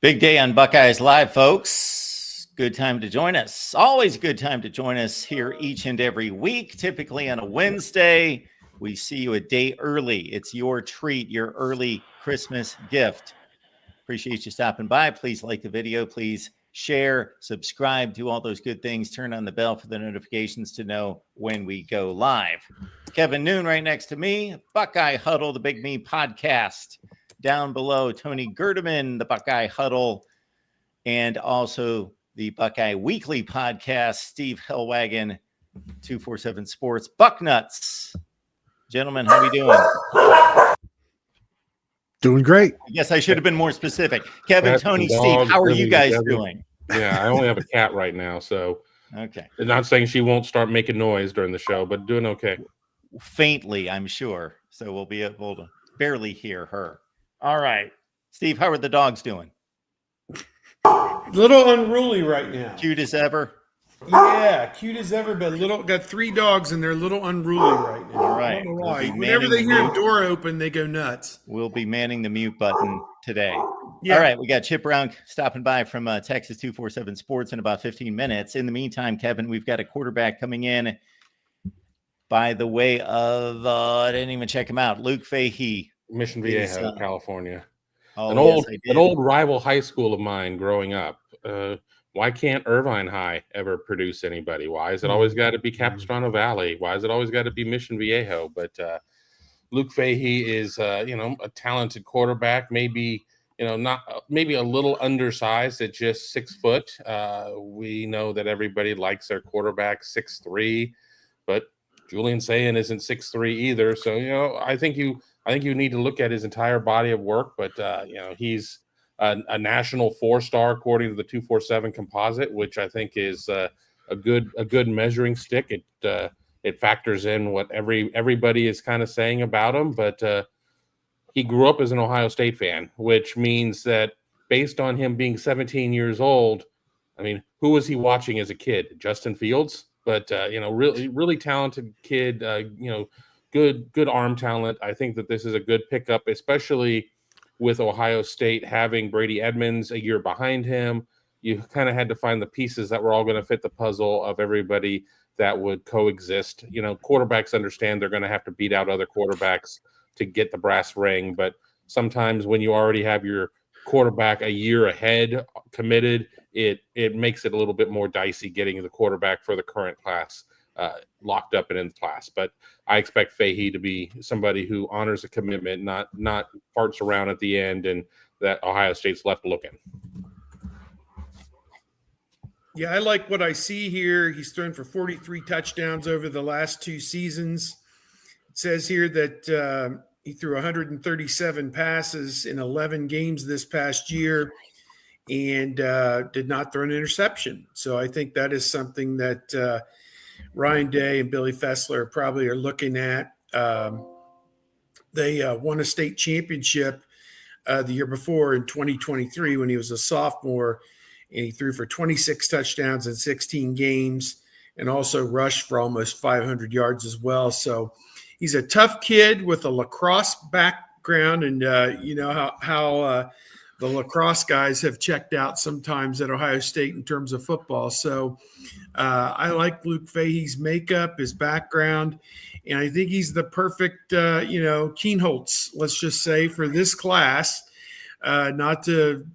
Big day on Buckeyes Live, folks. Good time to join us. Always a good time to join us here each and every week, typically on a Wednesday. We see you a day early. It's your treat, your early Christmas gift. Appreciate you stopping by. Please like the video. Please share, subscribe, do all those good things. Turn on the bell for the notifications to know when we go live. Kevin Noon right next to me. Buckeye Huddle, the Big Me podcast. Down below, Tony Gerdeman, the Buckeye Huddle, and also the Buckeye Weekly podcast, Steve Hellwagon, 247 Sports, Bucknuts. Gentlemen, how are we doing? Doing great. I guess I should have been more specific. Kevin, Tony, Steve, how are you guys doing? Yeah, I only have a cat right now, so okay. I'm not saying she won't start making noise during the show, but doing okay. Faintly, I'm sure. So we'll be able to barely hear her. All right. Steve, how are the dogs doing? A little unruly right now. Cute as ever? Yeah, cute as ever, but got 3 dogs and they're a little unruly right now. All right. I don't know why. Whenever they hear a door open, they go nuts. We'll be manning the mute button today. Yeah. All right. We got Chip Brown stopping by from Texas 247 Sports in about 15 minutes. In the meantime, Kevin, we've got a quarterback coming in by the way of, I didn't even check him out, Luke Fahey. Mission Viejo, California. Oh, an old rival high school of mine growing up. Why can't Irvine High ever produce anybody? Why is it always got to be Capistrano Valley? Why is it always got to be Mission Viejo? But Luke Fahey is, a talented quarterback. Maybe maybe a little undersized at just 6 foot. We know that everybody likes their quarterback 6'3", but Julian Sayin isn't 6'3" either. So I think you need to look at his entire body of work. But he's a national 4-star according to the 247 composite, which I think is a good measuring stick. It factors in what everybody is kind of saying about him. But he grew up as an Ohio State fan, which means that based on him being 17 years old, I mean, who was he watching as a kid? Justin Fields. But really talented kid. Good arm talent. I think that this is a good pickup, especially with Ohio State having Brady Edmonds a year behind him. You kind of had to find the pieces that were all going to fit the puzzle of everybody that would coexist. Quarterbacks understand they're going to have to beat out other quarterbacks to get the brass ring, but sometimes when you already have your quarterback a year ahead committed, it makes it a little bit more dicey getting the quarterback for the current class locked up and in the class. But I expect Fahey to be somebody who honors a commitment, not farts around at the end, and that Ohio State's left looking. Yeah, I like what I see here. He's thrown for 43 touchdowns over the last 2 seasons. It says here that he threw 137 passes in 11 games this past year and did not throw an interception. So I think that is something that Ryan Day and Billy Fessler probably are looking at. They won a state championship the year before in 2023 when he was a sophomore, and he threw for 26 touchdowns in 16 games and also rushed for almost 500 yards as well. So he's a tough kid with a lacrosse background, and how the lacrosse guys have checked out sometimes at Ohio State in terms of football. So I like Luke Fahey's makeup, his background, and I think he's the perfect, Keenholz, let's just say, for this class. Not to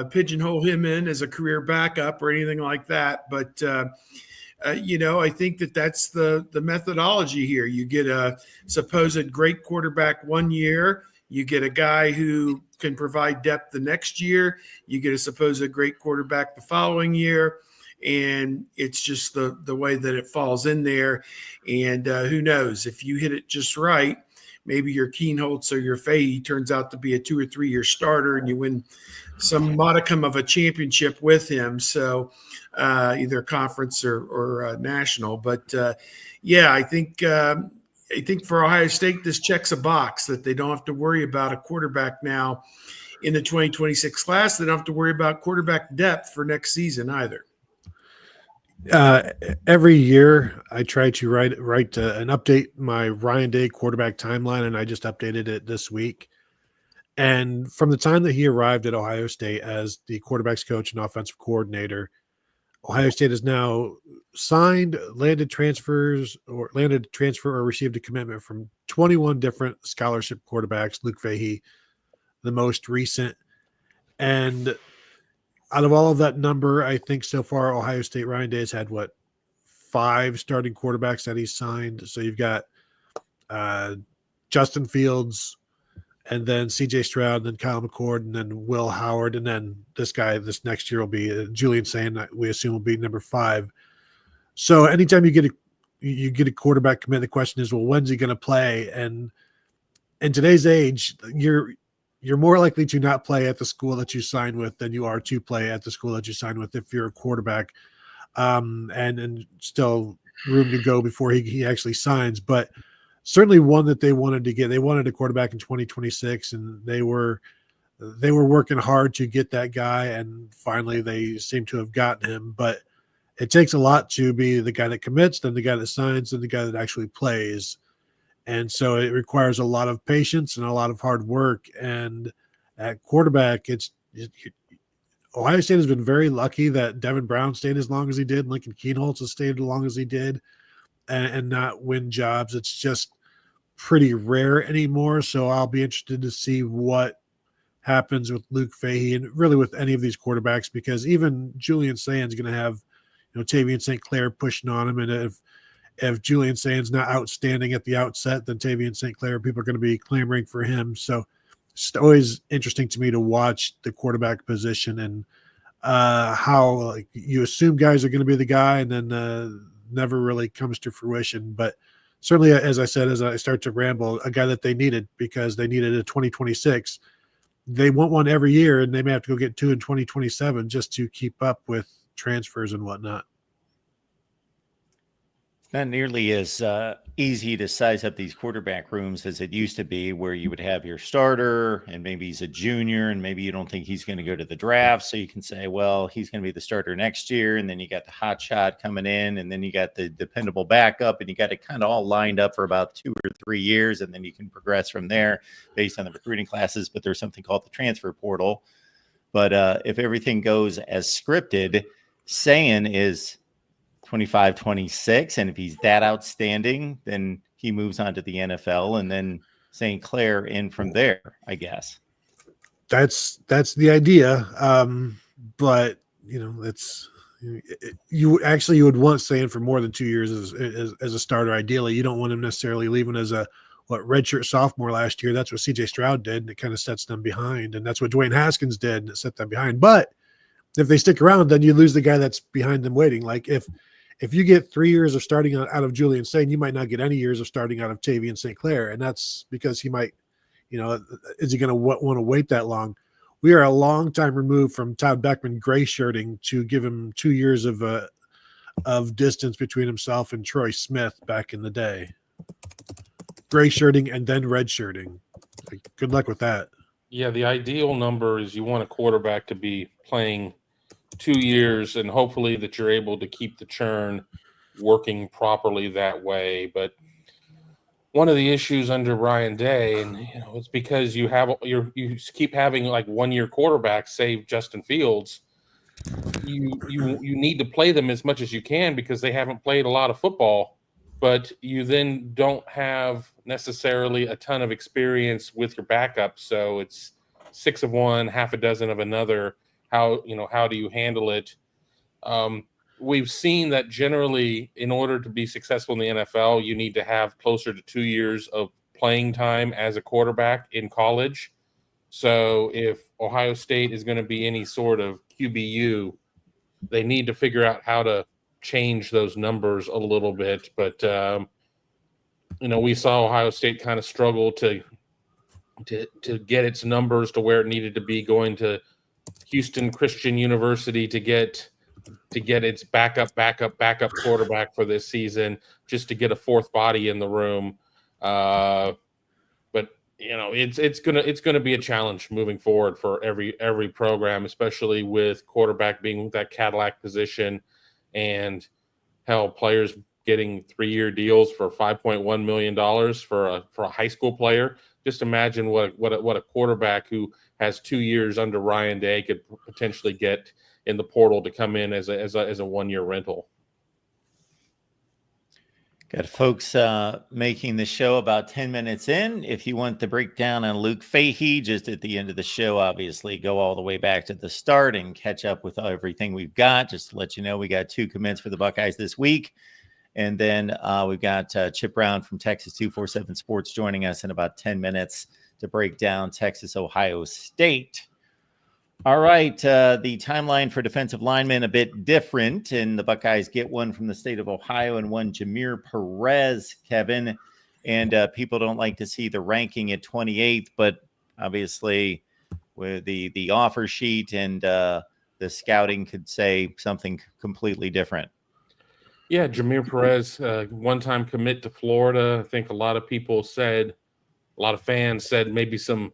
pigeonhole him in as a career backup or anything like that, but I think that's the methodology here. You get a supposed great quarterback one year, you get a guy who can provide depth the next year, you get a supposed great quarterback the following year, and it's just the way that it falls in there. And who knows, if you hit it just right, maybe your Keenholz or your Fahey turns out to be a 2 or 3 year starter and you win some modicum of a championship with him. So either conference or national. But I think for Ohio State, this checks a box that they don't have to worry about a quarterback now in the 2026 class. They don't have to worry about quarterback depth for next season either. Every year I try to write and update my Ryan Day quarterback timeline, and I just updated it this week. And from the time that he arrived at Ohio State as the quarterback's coach and offensive coordinator, Ohio State has now signed, landed transfer or received a commitment from 21 different scholarship quarterbacks. Luke Fahey, the most recent. And out of all of that number, I think so far Ohio State, Ryan Day has had 5 starting quarterbacks that he's signed. So you've got Justin Fields, and then C.J. Stroud, and then Kyle McCord, and then Will Howard, and then this guy this next year will be Julian Sand. We assume will be number 5. So anytime you get a quarterback commit, the question is, well, when's he going to play? And in today's age, you're more likely to not play at the school that you sign with than you are to play at the school that you sign with if you're a quarterback, and still room to go before he actually signs. But certainly one that they wanted to get. They wanted a quarterback in 2026, and they were working hard to get that guy, and finally they seem to have gotten him. But it takes a lot to be the guy that commits, then the guy that signs, and the guy that actually plays. And so it requires a lot of patience and a lot of hard work. And at quarterback, Ohio State has been very lucky that Devin Brown stayed as long as he did. Lincoln Kienholz has stayed as long as he did and not win jobs. It's just pretty rare anymore. So I'll be interested to see what happens with Luke Fahey and really with any of these quarterbacks, because even Julian Sand's going to have, Tavian St. Clair pushing on him. And if Julian Sand's not outstanding at the outset, then Tavian St. Clair, people are going to be clamoring for him. So it's always interesting to me to watch the quarterback position and how you assume guys are going to be the guy and then never really comes to fruition. But certainly, as I said, as I start to ramble, a guy that they needed because they needed a 2026. They want one every year, and they may have to go get 2 in 2027 just to keep up with transfers and whatnot. Not nearly as easy to size up these quarterback rooms as it used to be, where you would have your starter and maybe he's a junior and maybe you don't think he's going to go to the draft. So you can say, well, he's going to be the starter next year. And then you got the hot shot coming in, and then you got the dependable backup, and you got it kind of all lined up for about 2 or 3 years. And then you can progress from there based on the recruiting classes. But there's something called the transfer portal. But if everything goes as scripted, saying is 25, 26. And if he's that outstanding, then he moves on to the NFL, and then St. Clair in from there, I guess. That's the idea. But it's you would want Sand for more than 2 years as a starter. Ideally, you don't want him necessarily leaving as a redshirt sophomore last year. That's what C.J. Stroud did, and it kind of sets them behind. And that's what Dwayne Haskins did, and it set them behind. But if they stick around, then you lose the guy that's behind them waiting. Like if you get 3 years of starting out of Julian Sand, you might not get any years of starting out of Tavian St. Clair. And that's because he might, is he going to want to wait that long? We are a long time removed from Todd Beckman gray shirting to give him 2 years of distance between himself and Troy Smith back in the day. Gray shirting and then red shirting. Good luck with that. Yeah, the ideal number is you want a quarterback to be playing 2 years, and hopefully that you're able to keep the churn working properly that way. But one of the issues under Ryan Day, and it's because you keep having like 1 year quarterbacks, save Justin Fields. You need to play them as much as you can because they haven't played a lot of football, but you then don't have necessarily a ton of experience with your backup. So it's 6 of one, half a dozen of another. How do you handle it? We've seen that generally, in order to be successful in the NFL, you need to have closer to 2 years of playing time as a quarterback in college. So if Ohio State is going to be any sort of QBU, they need to figure out how to change those numbers a little bit. But we saw Ohio State kind of struggle to get its numbers to where it needed to be, going to Houston Christian University to get its backup quarterback for this season, just to get a fourth body in the room. But it's gonna be a challenge moving forward for every program, especially with quarterback being that Cadillac position, and players getting 3-year deals for $5.1 million for a high school player. just imagine what a quarterback who has 2 years under Ryan Day could potentially get in the portal to come in as a 1-year rental. Got folks making the show about 10 minutes in. If you want the breakdown on Luke Fahey, just at the end of the show, obviously go all the way back to the start and catch up with everything we've got. Just to let you know, we got 2 commits for the Buckeyes this week. And then we've got Chip Brown from Texas 247 Sports joining us in about 10 minutes to break down Texas, Ohio State. All right, the timeline for defensive linemen a bit different, and the Buckeyes get one from the state of Ohio and one Jameer Perez, Kevin. And people don't like to see the ranking at 28th, but obviously with the offer sheet and the scouting could say something completely different. Yeah, Jameer Perez, one-time commit to Florida. I think a lot of people said, a lot of fans said maybe some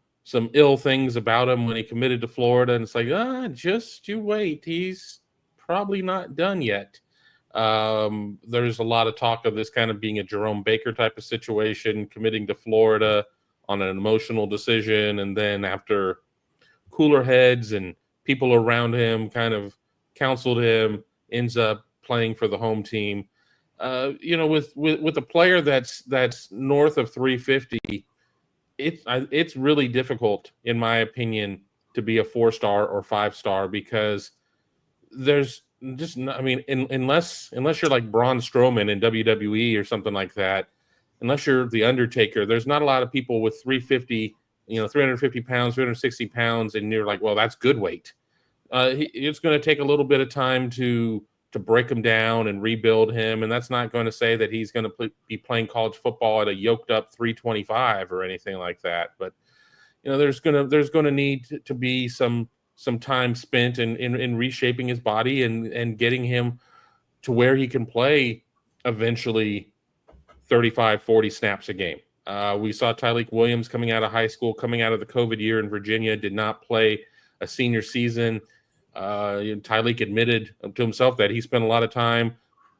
ill things about him when he committed to Florida. And it's like, just you wait. He's probably not done yet. There's a lot of talk of this kind of being a Jerome Baker type of situation, committing to Florida on an emotional decision. And then after cooler heads and people around him kind of counseled him, ends up playing for the home team. With a player that's north of 350, it's really difficult, in my opinion, to be a 4-star or 5-star because there's just not, I mean, unless you're like Braun Strowman in WWE or something like that, unless you're the Undertaker, there's not a lot of people with 350, 350 pounds, 360 pounds, and you're like, well, that's good weight. It's going to take a little bit of time to break him down and rebuild him. And that's not going to say that he's going to be playing college football at a yoked up 325 or anything like that. But, there's going to need to be some time spent in reshaping his body and getting him to where he can play eventually 35, 40 snaps a game. We saw Tyleik Williams coming out of high school, coming out of the COVID year in Virginia, did not play a senior season. Tyleik admitted to himself that he spent a lot of time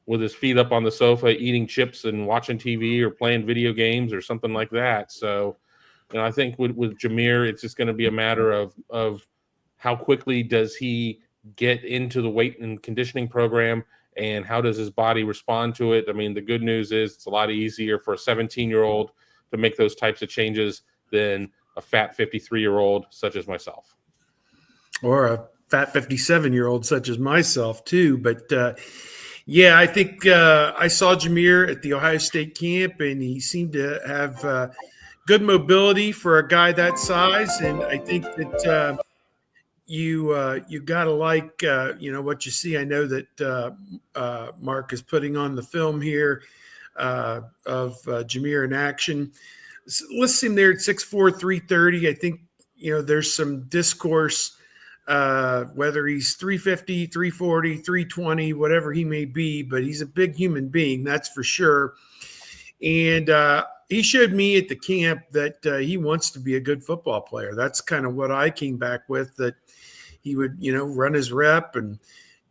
with his feet up on the sofa eating chips and watching TV or playing video games or something like that. So, I think with Jameer, it's just going to be a matter of how quickly does he get into the weight and conditioning program and how does his body respond to it. I mean, the good news is it's a lot easier for a 17-year-old to make those types of changes than a fat 53-year-old such as myself. Or a fat 57-year-old such as myself too. But I think I saw Jameer at the Ohio State camp, and he seemed to have good mobility for a guy that size. And I think that you got to like what you see. I know that Mark is putting on the film here of Jameer in action. So let's see him there at 6'4", 330. I think there's some discourse. Whether he's 350, 340, 320, whatever he may be, but he's a big human being, that's for sure. And he showed me at the camp that he wants to be a good football player. That's kind of what I came back with, that he would, run his rep and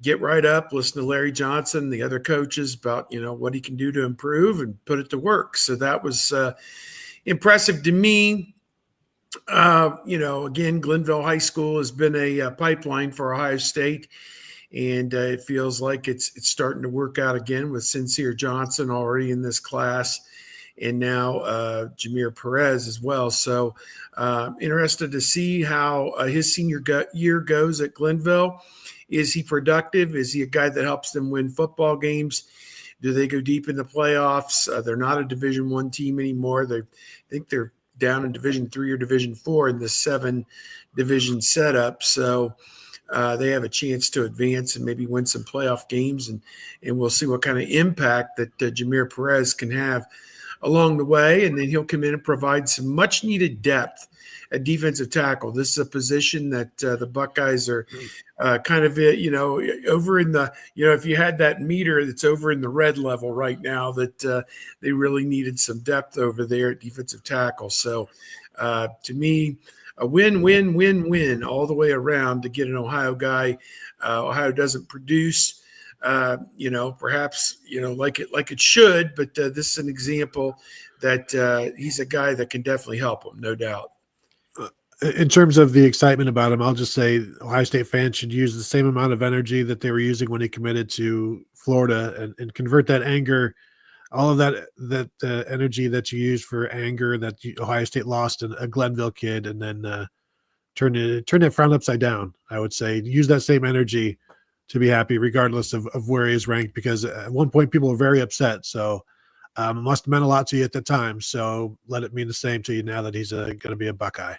get right up, listen to Larry Johnson, the other coaches about, what he can do to improve and put it to work. So that was impressive to me. Again, Glenville High School has been a pipeline for Ohio State, and it feels like it's starting to work out again with Sincere Johnson already in this class, and now Jameer Perez as well. So interested to see how his senior year goes at Glenville. Is he productive? Is he a guy that helps them win football games? Do they go deep in the playoffs? They're not a Division I team anymore. I think they're down in Division III or Division IV in this 7-division setup. So they have a chance to advance and maybe win some playoff games, and we'll see what kind of impact that Jameer Perez can have along the way. And then he'll come in and provide some much needed depth at defensive tackle. This is a position that the Buckeyes are kind of, over in the, if you had that meter that's over in the red level right now, that they really needed some depth over there at defensive tackle. So to me, a win all the way around to get an Ohio guy. Ohio doesn't produce, perhaps, like it should, but this is an example that he's a guy that can definitely help them, no doubt. In terms of the excitement about him, I'll just say Ohio State fans should use the same amount of energy that they were using when he committed to Florida, and convert that anger, all of that energy that you use for anger that Ohio State lost a Glenville kid, and then turn that frown upside down. I would say use that same energy to be happy, regardless of where he is ranked, because at one point people were very upset. So it must have meant a lot to you at the time. So let it mean the same to you now that he's going to be a Buckeye.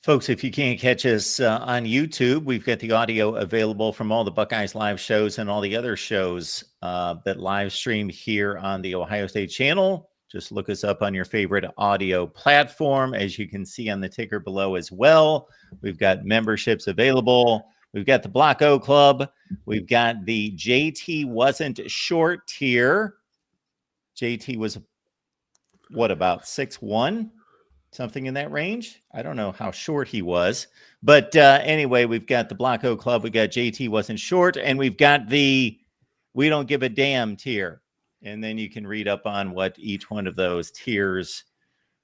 Folks, if you can't catch us on YouTube, we've got the audio available from all the Buckeyes live shows and all the other shows that live stream here on the Ohio State channel. Just look us up on your favorite audio platform, as you can see on the ticker below as well. We've got memberships available. We've got the Block O Club. We've got the JT Wasn't Short tier. JT was, what, about 6'1"? Something in that range. I don't know how short he was. But anyway, we've got the Block O Club. We got JT Wasn't Short. And we've got the We Don't Give a Damn tier. And then you can read up on what each one of those tiers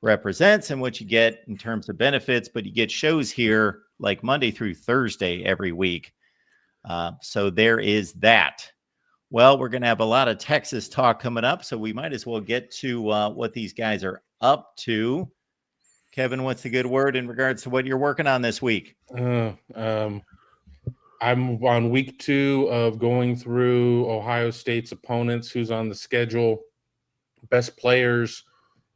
represents and what you get in terms of benefits. But you get shows here like Monday through Thursday every week. So there is that. Well, we're going to have a lot of Texas talk coming up, so we might as well get to what these guys are up to. Kevin, what's the good word in regards to what you're working on this week? I'm on week 2 of going through Ohio State's opponents, who's on the schedule, best players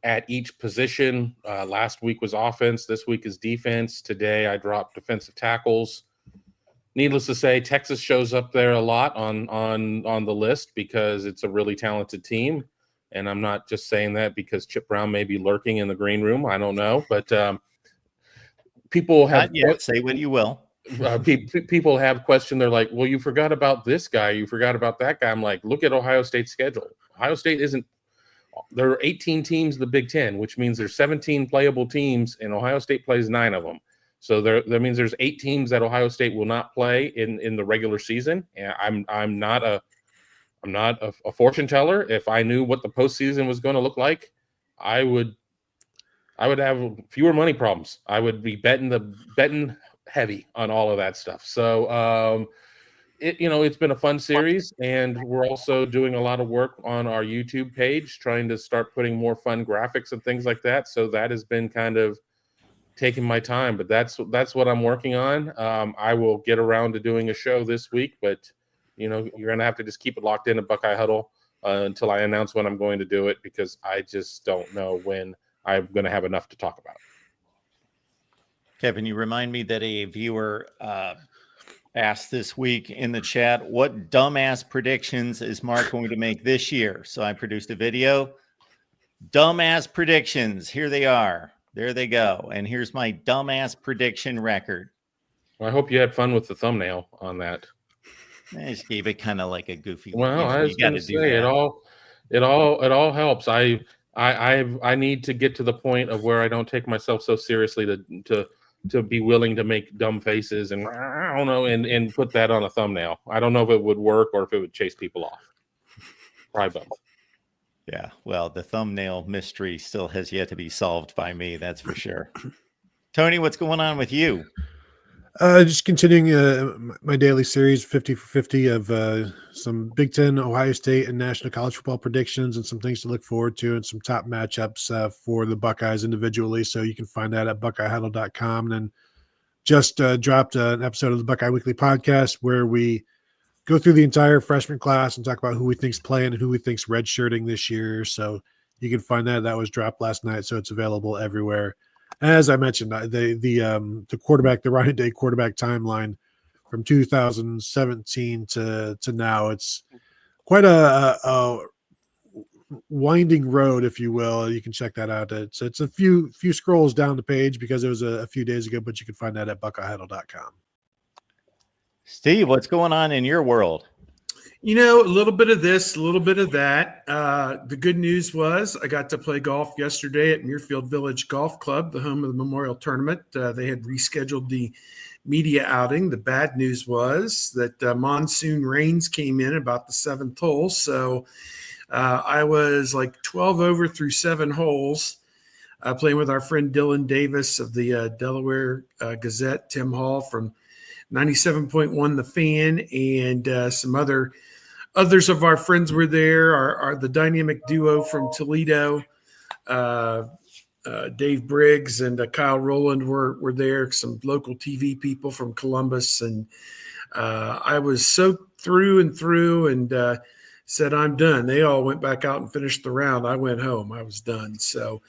at each position. Last week was offense. This week is defense. Today I dropped defensive tackles. Needless to say, Texas shows up there a lot on the list because it's a really talented team. And I'm not just saying that because Chip Brown may be lurking in the green room. I don't know. But people have say what you will. People have questioned. They're like, well, you forgot about this guy. You forgot about that guy. I'm like, look at Ohio State's schedule. Ohio State isn't – there are 18 teams in the Big Ten, which means there's 17 playable teams, and Ohio State plays 9 of them. So that means there's 8 teams that Ohio State will not play in the regular season. And I'm not a fortune teller. If I knew what the postseason was going to look like, I would have fewer money problems. I would be betting heavy on all of that stuff. So it's been a fun series, and we're also doing a lot of work on our YouTube page, trying to start putting more fun graphics and things like that. So that has been kind of taking my time, but that's what I'm working on. I will get around to doing a show this week, but you're going to have to just keep it locked in at Buckeye Huddle until I announce when I'm going to do it, because I just don't know when I'm going to have enough to talk about. Kevin, you remind me that a viewer asked this week in the chat, what dumbass predictions is Mark going to make this year? So I produced a video. Dumbass predictions. Here they are. There they go. And here's my dumbass prediction record. Well, I hope you had fun with the thumbnail on that. I just gave it kind of like a goofy. Well, I was going to say it all helps. I need to get to the point of where I don't take myself so seriously to be willing to make dumb faces and I don't know and put that on a thumbnail. I don't know if it would work or if it would chase people off. Probably both. Yeah, well, the thumbnail mystery still has yet to be solved by me. That's for sure. Tony, what's going on with you? Just continuing my daily series, 50 for 50 of some Big Ten, Ohio State, and National College Football predictions, and some things to look forward to, and some top matchups for the Buckeyes individually. So you can find that at BuckeyeHuddle.com. And then just dropped an episode of the Buckeye Weekly Podcast where we go through the entire freshman class and talk about who we think's playing and who we think's redshirting this year. So you can find that. That was dropped last night, so it's available everywhere. As I mentioned, the quarterback, the Ryan Day quarterback timeline from 2017 to now, it's quite a winding road, if you will. You can check that out. It's a few scrolls down the page because it was a few days ago, but you can find that at BuckeyeHuddle.com. Steve, what's going on in your world? A little bit of this, a little bit of that. The good news was I got to play golf yesterday at Muirfield Village Golf Club, the home of the Memorial Tournament. They had rescheduled the media outing. The bad news was that monsoon rains came in about the 7th hole. So I was like 12 over through 7 holes, playing with our friend Dylan Davis of the Delaware Gazette, Tim Hall from 97.1 The Fan, and some others of our friends were there. Are the dynamic duo from Toledo, Dave Briggs and Kyle Rowland were there. Some local TV people from Columbus, and I was soaked through and through, and said, I'm done. They all went back out and finished the round. I went home. I was done. So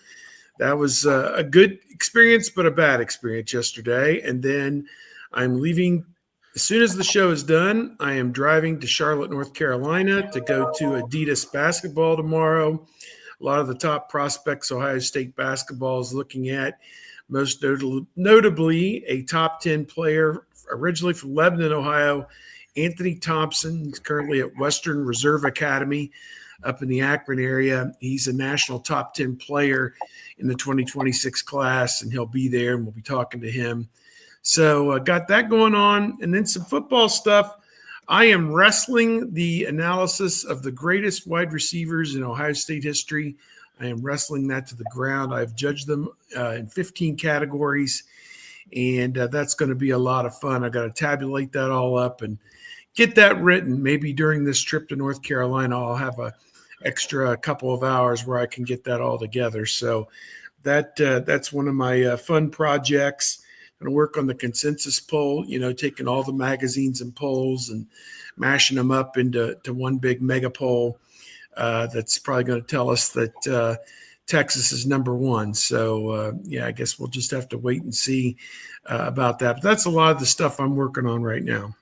that was a good experience, but a bad experience yesterday. And then I'm leaving. As soon as the show is done, I am driving to Charlotte, North Carolina to go to Adidas basketball tomorrow. A lot of the top prospects Ohio State basketball is looking at, most notably a top 10 player originally from Lebanon, Ohio, Anthony Thompson. He's currently at Western Reserve Academy up in the Akron area. He's a national top 10 player in the 2026 class, and he'll be there, and we'll be talking to him. So got that going on. And then some football stuff. I am wrestling the analysis of the greatest wide receivers in Ohio State history. I am wrestling that to the ground. I've judged them in 15 categories, and that's going to be a lot of fun. I've got to tabulate that all up and get that written. Maybe during this trip to North Carolina, I'll have a extra couple of hours where I can get that all together. So that's one of my fun projects. Going to work on the consensus poll, taking all the magazines and polls and mashing them up into one big mega poll that's probably going to tell us that Texas is number one. So, I guess we'll just have to wait and see about that. But that's a lot of the stuff I'm working on right now.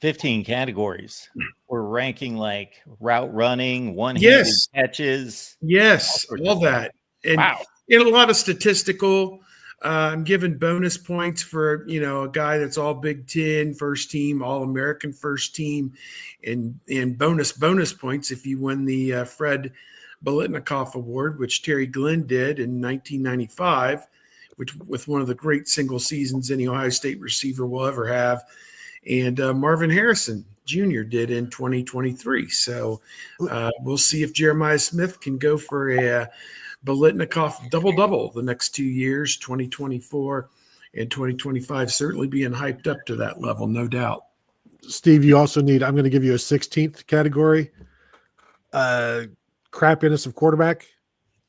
15 categories. We're ranking like route running, one-handed catches. Yes, all that. And, wow. And a lot of statistical. I'm giving bonus points for, a guy that's all Big Ten first team, all American first team, and bonus points if you win the Fred Biletnikoff Award, which Terry Glenn did in 1995, with one of the great single seasons any Ohio State receiver will ever have. And Marvin Harrison Jr. did in 2023. So we'll see if Jeremiah Smith can go for a Biletnikoff double-double the next 2 years, 2024 and 2025, certainly being hyped up to that level, no doubt. Steve, you also need, I'm going to give you a 16th category, crappiness of quarterback.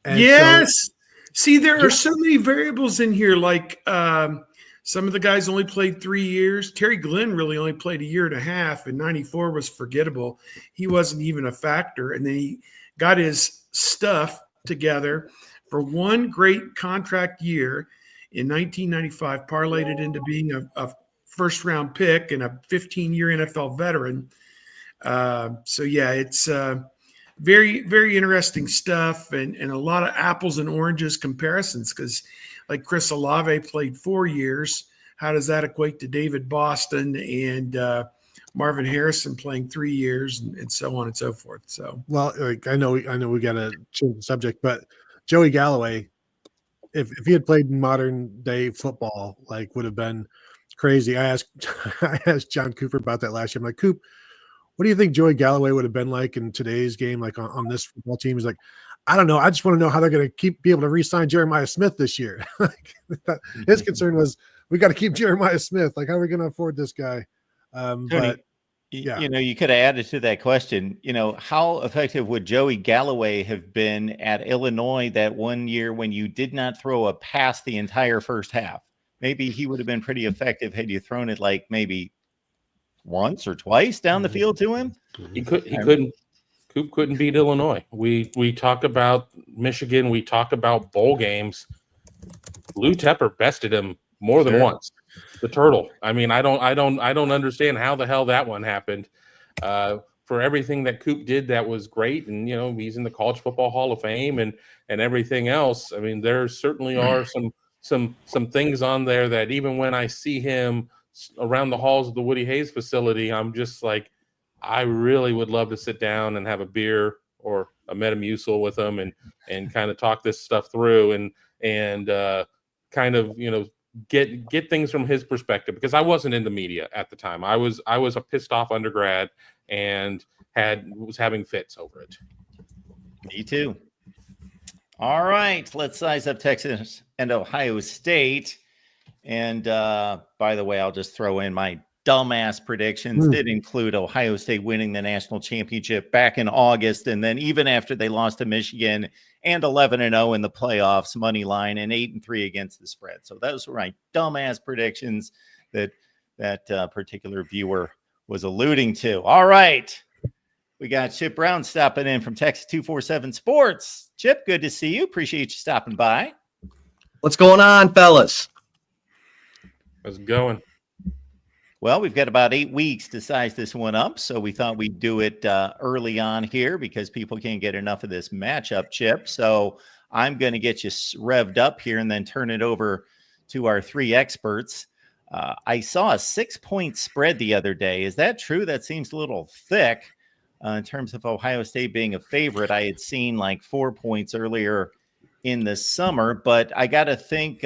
And yes. See, there are so many variables in here. Like some of the guys only played 3 years. Terry Glenn really only played a year and a half, and 94 was forgettable. He wasn't even a factor. And then he got his stuff together for one great contract year in 1995, parlayed it into being a first-round pick and a 15-year NFL veteran. It's very, very interesting stuff and a lot of apples and oranges comparisons because, like, Chris Olave played 4 years. How does that equate to David Boston and Marvin Harrison playing 3 years and so on and so forth? So, well, I know we got to change the subject, but Joey Galloway, if he had played modern day football, would have been crazy. I asked John Cooper about that last year. I'm like, Coop, what do you think Joey Galloway would have been like in today's game, on this football team? He's like, I don't know. I just want to know how they're going to be able to re-sign Jeremiah Smith this year. His concern was, we got to keep Jeremiah Smith. How are we going to afford this guy? Tony, you could have added to that question, how effective would Joey Galloway have been at Illinois that 1 year when you did not throw a pass the entire first half? Maybe he would have been pretty effective had you thrown it maybe once or twice down the field to him. He couldn't. Coop couldn't beat Illinois. We talk about Michigan. We talk about bowl games. Lou Tepper bested him more than once. The turtle. I mean, I don't understand how the hell that one happened. For everything that Coop did, that was great, and he's in the College Football Hall of Fame and everything else. I mean, there certainly are some things on there that even when I see him around the halls of the Woody Hayes facility, I'm just like, I really would love to sit down and have a beer or a Metamucil with him and kind of talk this stuff through and kind of get things from his perspective, because I wasn't in the media at the time. I was a pissed off undergrad and was having fits over it. Me too. All right, let's size up Texas and Ohio State. And by the way, I'll just throw in my dumbass predictions did include Ohio State winning the national championship back in August. And then even after they lost to Michigan and 11-0 in the playoffs, money line, and 8-3 against the spread. So those were my dumbass predictions that particular viewer was alluding to. All right. We got Chip Brown stopping in from Texas 247 Sports. Chip, good to see you. Appreciate you stopping by. What's going on, fellas? How's it going? Well, we've got about 8 weeks to size this one up, so we thought we'd do it early on here because people can't get enough of this matchup, Chip. So I'm going to get you revved up here and then turn it over to our 3 experts. I saw a 6-point spread the other day. Is that true? That seems a little thick in terms of Ohio State being a favorite. I had seen like 4 points earlier in the summer, but I got to think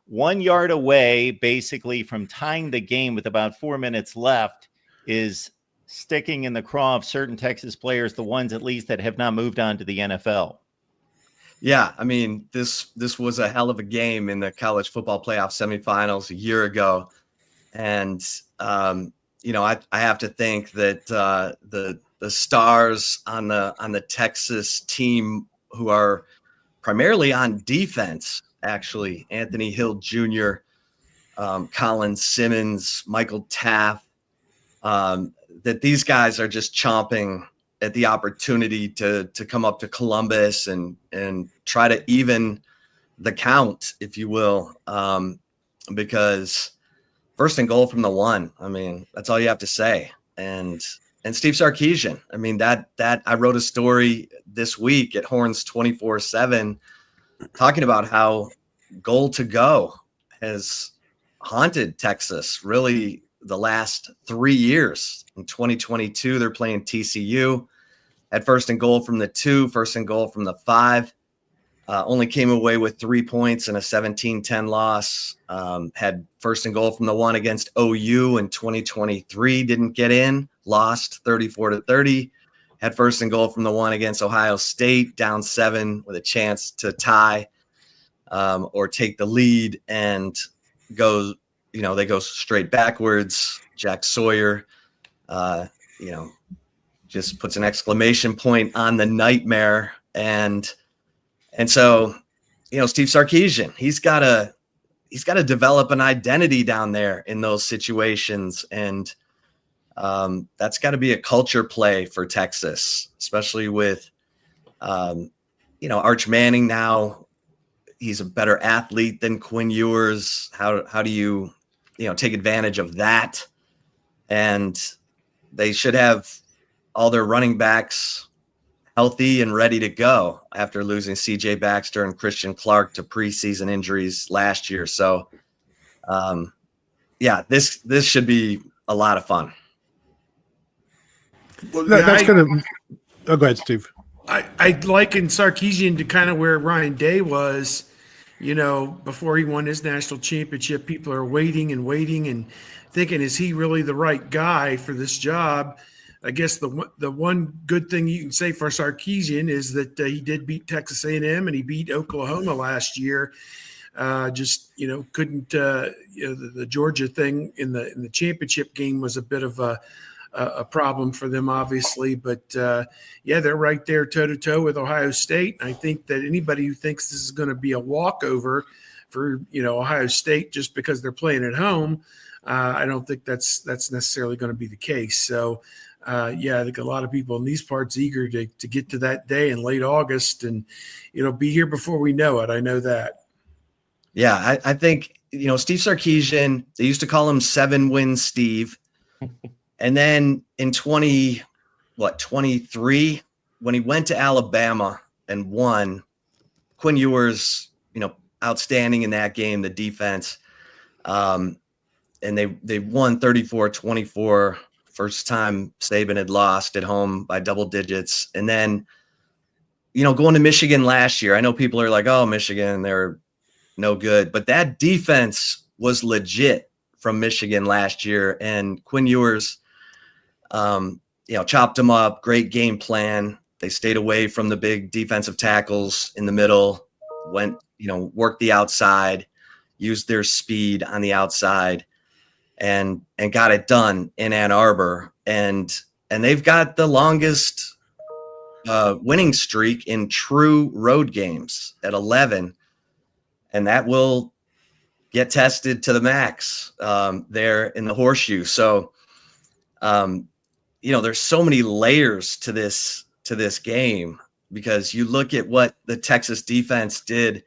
1 yard away, basically, from tying the game with about 4 minutes left is sticking in the craw of certain Texas players, the ones at least that have not moved on to the NFL. Yeah, I mean, this was a hell of a game in the college football playoff semifinals a year ago. And, I have to think that the stars on the Texas team who are primarily on defense, actually, Anthony Hill Jr., Colin Simmons, Michael Taft, that these guys are just chomping at the opportunity to come up to Columbus and try to even the count, if you will, because first and goal from the 1, I mean, that's all you have to say. And Steve Sarkisian, I mean, that I wrote a story this week at Horns 24/7 talking about how goal to go has haunted Texas really the last 3 years. In 2022, they're playing TCU, had first and goal from the 2, first and goal from the 5, only came away with 3 points in a 17-10 loss, had first and goal from the 1 against OU in 2023, didn't get in, lost 34-30, had first and goal from the 1 against Ohio State, down 7 with a chance to tie or take the lead, and they go straight backwards. Jack Sawyer, just puts an exclamation point on the nightmare. And so, Steve Sarkisian, he's got to develop an identity down there in those situations. And that's got to be a culture play for Texas, especially with, Arch Manning now. He's a better athlete than Quinn Ewers. How do you take advantage of that? And they should have all their running backs healthy and ready to go after losing CJ Baxter and Christian Clark to preseason injuries last year. So, this should be a lot of fun. Well, that's going to – oh, go ahead, Steve. I liken Sarkisian to kind of where Ryan Day was, before he won his national championship. People are waiting and thinking, is he really the right guy for this job? I guess the one good thing you can say for Sarkisian is that he did beat Texas A&M and he beat Oklahoma last year. Couldn't the Georgia thing in the championship game was a bit of a problem for them, obviously. But they're right there toe to toe with Ohio State. I think that anybody who thinks this is going to be a walkover for Ohio State just because they're playing at home, I don't think that's necessarily going to be the case. So. I think a lot of people in these parts eager to get to that day in late August and, be here before we know it. I know that. Yeah, I think, Steve Sarkisian, they used to call him 7-win Steve. And then in 23, when he went to Alabama and won, Quinn Ewers, outstanding in that game, the defense. And they won 34-24. First time Saban had lost at home by double digits. And then, going to Michigan last year, I know people are like, oh, Michigan, they're no good. But that defense was legit from Michigan last year. And Quinn Ewers, chopped him up, great game plan. They stayed away from the big defensive tackles in the middle, worked the outside, used their speed on the outside, and got it done in Ann Arbor. And they've got the longest winning streak in true road games at 11. And that will get tested to the max there in the Horseshoe. So, there's so many layers to this game, because you look at what the Texas defense did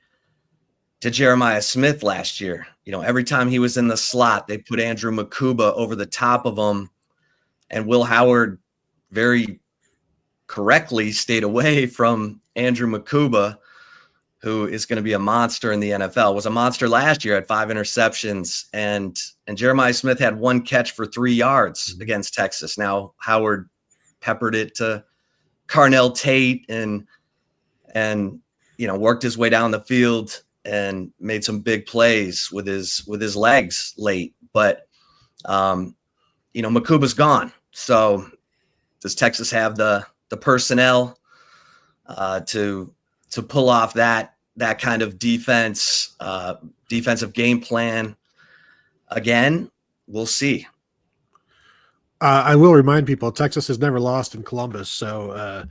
to Jeremiah Smith last year. Every time he was in the slot, they put Andrew Makuba over the top of him, and Will Howard very correctly stayed away from Andrew Makuba, who is going to be a monster in the NFL. Was a monster last year, had 5 interceptions, and Jeremiah Smith had 1 catch for 3 yards against Texas. Now Howard peppered it to Carnell Tate and worked his way down the field and made some big plays with his legs late. But Makuba's gone. So does Texas have the personnel to pull off that kind of defensive game plan again? We'll see. I will remind people, Texas has never lost in Columbus, so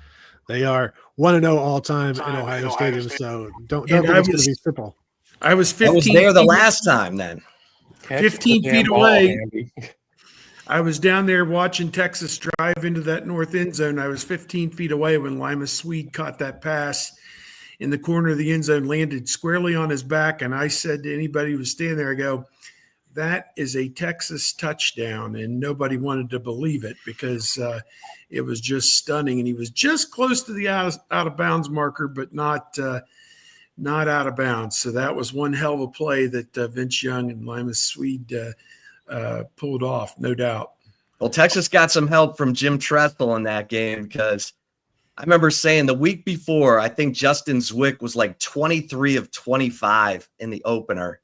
they are 1-0 all time in Ohio Stadium. So don't think it's going to be simple. I was 15. I was there the last time then. 15 feet away. I was down there watching Texas drive into that north end zone. I was 15 feet away when Lima Swede caught that pass in the corner of the end zone, landed squarely on his back. And I said to anybody who was standing there, I go, that is a Texas touchdown. And nobody wanted to believe it, because it was just stunning. And he was just close to the out of bounds marker, but not out of bounds. So that was one hell of a play that Vince Young and Lima Swede pulled off, no doubt. Well, Texas got some help from Jim Tressel in that game, because I remember saying the week before, I think Justin Zwick was like 23 of 25 in the opener.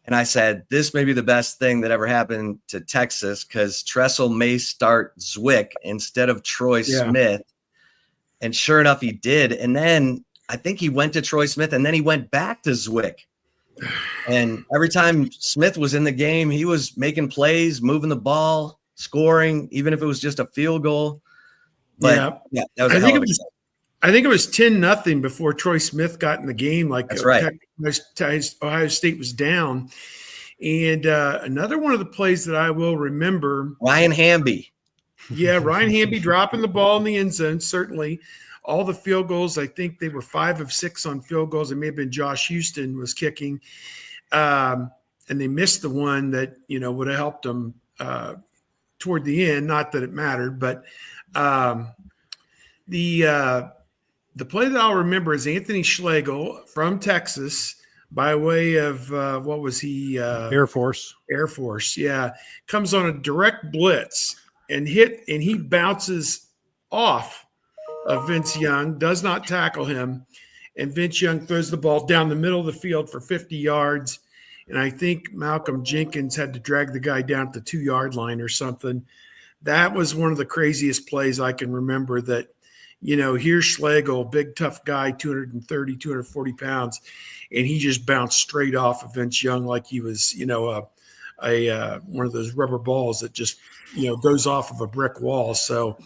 And I said, this may be the best thing that ever happened to Texas, because Tressel may start Zwick instead of Troy Smith. And sure enough, he did. And then I think he went to Troy Smith, and then he went back to Zwick. And every time Smith was in the game, he was making plays, moving the ball, scoring, even if it was just a field goal. But yeah that was I think it was 10-0 before Troy Smith got in the game. That's right. Ohio State was down. And another one of the plays that I will remember, Ryan Hamby. Yeah, Ryan Hamby dropping the ball in the end zone, certainly. All the field goals, I think they were 5 of 6 on field goals. It may have been Josh Houston was kicking. And they missed the one that, would have helped them toward the end. Not that it mattered, but the play that I'll remember is Anthony Schlegel from Texas by way of what was he? Air Force. Air Force, yeah. Comes on a direct blitz and he bounces off of Vince Young, does not tackle him, and Vince Young throws the ball down the middle of the field for 50 yards. And I think Malcolm Jenkins had to drag the guy down at the 2-yard line or something. That was one of the craziest plays I can remember that, here's Schlegel, big, tough guy, 230, 240 pounds, and he just bounced straight off of Vince Young like he was, one of those rubber balls that just, goes off of a brick wall. So,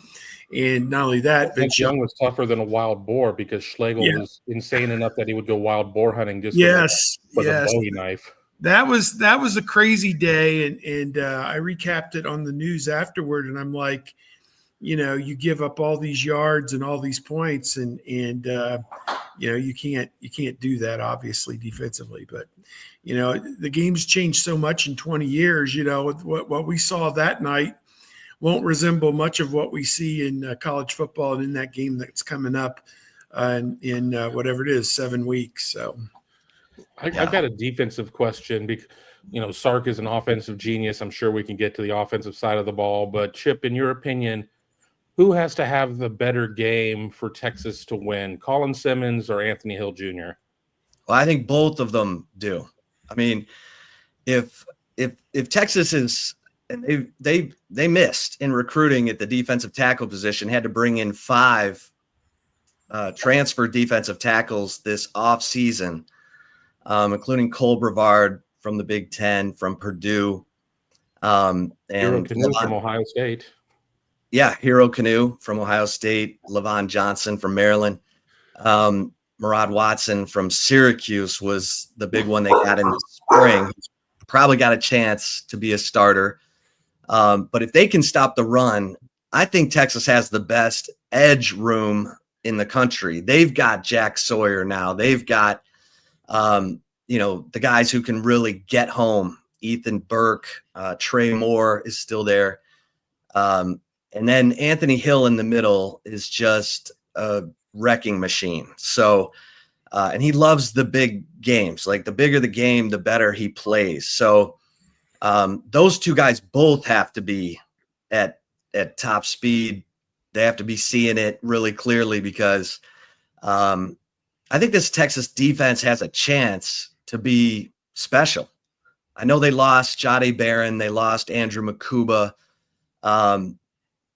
and not only that, Vince Young was tougher than a wild boar, because Schlegel was insane enough that he would go wild boar hunting just with a Bowie knife. That was a crazy day, and I recapped it on the news afterward, and I'm like, you give up all these yards and all these points, and you can't do that, obviously, defensively. But the game's changed so much in 20 years. What we saw that night won't resemble much of what we see in college football and in that game that's coming up in whatever it is, 7 weeks. So. I've got a defensive question, because, Sark is an offensive genius. I'm sure we can get to the offensive side of the ball. But, Chip, in your opinion, who has to have the better game for Texas to win, Colin Simmons or Anthony Hill Jr.? Well, I think both of them do. I mean, if Texas is – and they missed in recruiting at the defensive tackle position, had to bring in 5 transfer defensive tackles this offseason, including Cole Brevard from the Big Ten, from Purdue. Hero And Canoe from Ohio State. Yeah, Hero Canoe from Ohio State, Levon Johnson from Maryland. Murad Watson from Syracuse was the big one they got in the spring. Probably got a chance to be a starter. But if they can stop the run, I think Texas has the best edge room in the country. They've got Jack Sawyer now. They've got, the guys who can really get home. Ethan Burke, Trey Moore is still there. And then Anthony Hill in the middle is just a wrecking machine. So, and he loves the big games. Like, the bigger the game, the better he plays. So those two guys both have to be at top speed. They have to be seeing it really clearly, because I think this Texas defense has a chance to be special. I know they lost Jahdae Barron. They lost Andrew Makuba.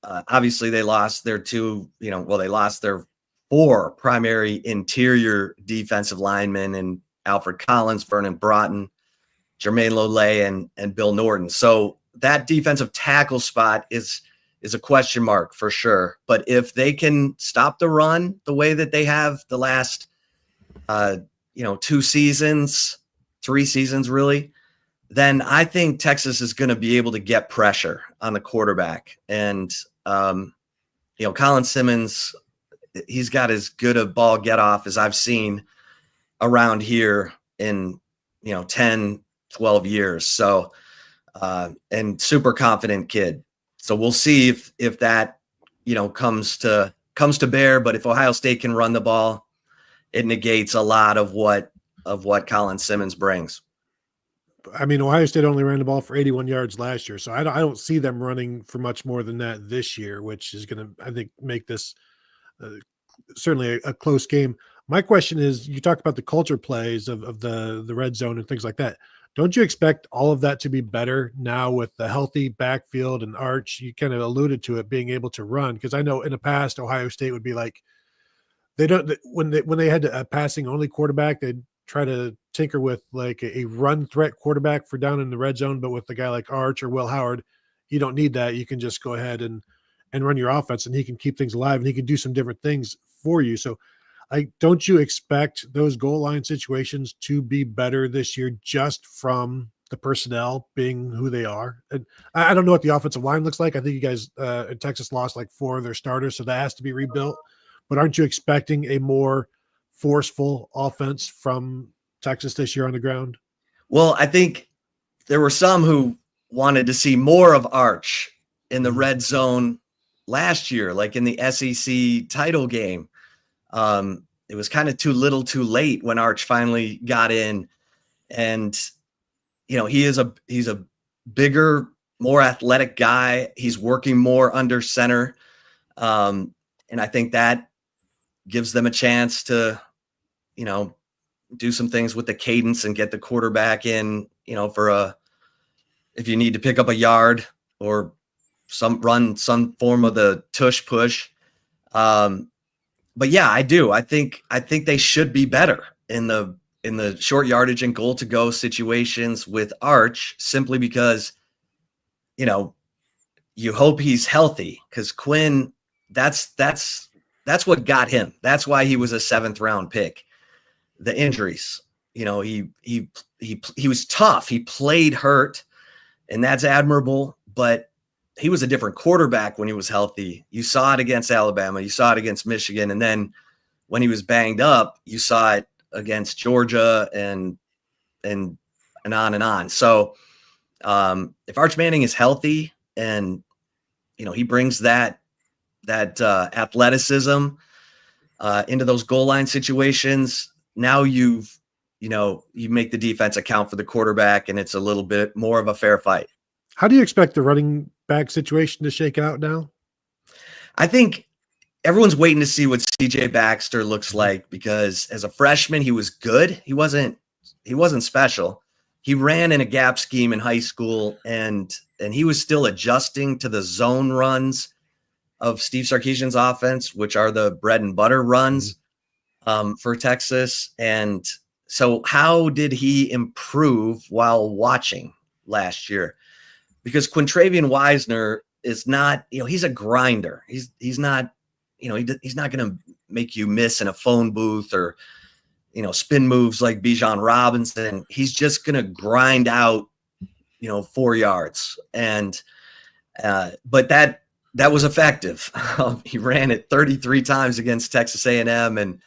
Obviously, they lost their they lost their 4 primary interior defensive linemen in Alfred Collins, Vernon Broughton, Jermaine Lole, and Bill Norton. So that defensive tackle spot is a question mark for sure. But if they can stop the run the way that they have the last 2 seasons, 3 seasons really, then I think Texas is going to be able to get pressure on the quarterback. And Colin Simmons, he's got as good a ball get off as I've seen around here in 10, 12 years. So and super confident kid. So we'll see if that comes to bear. But if Ohio State can run the ball, it negates a lot of what Colin Simmons brings. I mean, Ohio State only ran the ball for 81 yards last year, so I don't see them running for much more than that this year, which is going to, I think, make this certainly a close game. My question is, you talked about the culture plays of the red zone and things like that. Don't you expect all of that to be better now with the healthy backfield and Arch? You kind of alluded to it being able to run, because I know in the past Ohio State would be like, when they had a passing only quarterback, they'd try to tinker with like a run threat quarterback for down in the red zone. But with a guy like Arch or Will Howard, you don't need that. You can just go ahead and run your offense, and he can keep things alive, and he can do some different things for you. So don't you expect those goal line situations to be better this year just from the personnel being who they are? And I don't know what the offensive line looks like. I think you guys in Texas lost like 4 of their starters, so that has to be rebuilt. But aren't you expecting a more forceful offense from Texas this year on the ground? Well, I think there were some who wanted to see more of Arch in the red zone last year, like in the SEC title game. It was kind of too little too late when Arch finally got in. And, he's a bigger, more athletic guy. He's working more under center. And I think that gives them a chance to, do some things with the cadence and get the quarterback in, if you need to pick up a yard or some form of the tush push. But yeah, I do. I think they should be better in the short yardage and goal to go situations with Arch, simply because, you hope he's healthy, because Quinn, that's what got him. That's why he was a 7th round pick. The injuries, he was tough. He played hurt, and that's admirable, but he was a different quarterback when he was healthy. You saw it against Alabama. You saw it against Michigan. And then when he was banged up, you saw it against Georgia and on and on. So if Arch Manning is healthy and, he brings that athleticism into those goal line situations, now you make the defense account for the quarterback, and it's a little bit more of a fair fight. How do you expect the running back situation to shake out now? I think everyone's waiting to see what CJ Baxter looks like, because as a freshman, he was good. He wasn't special. He ran in a gap scheme in high school, and he was still adjusting to the zone runs of Steve Sarkisian's offense, which are the bread and butter runs for Texas. And so how did he improve while watching last year? Because Quintravian Wisner is not, he's a grinder. He's not, he's not going to make you miss in a phone booth or, spin moves like Bijan Robinson. He's just going to grind out, 4 yards. And, but that was effective. He ran it 33 times against Texas A&M and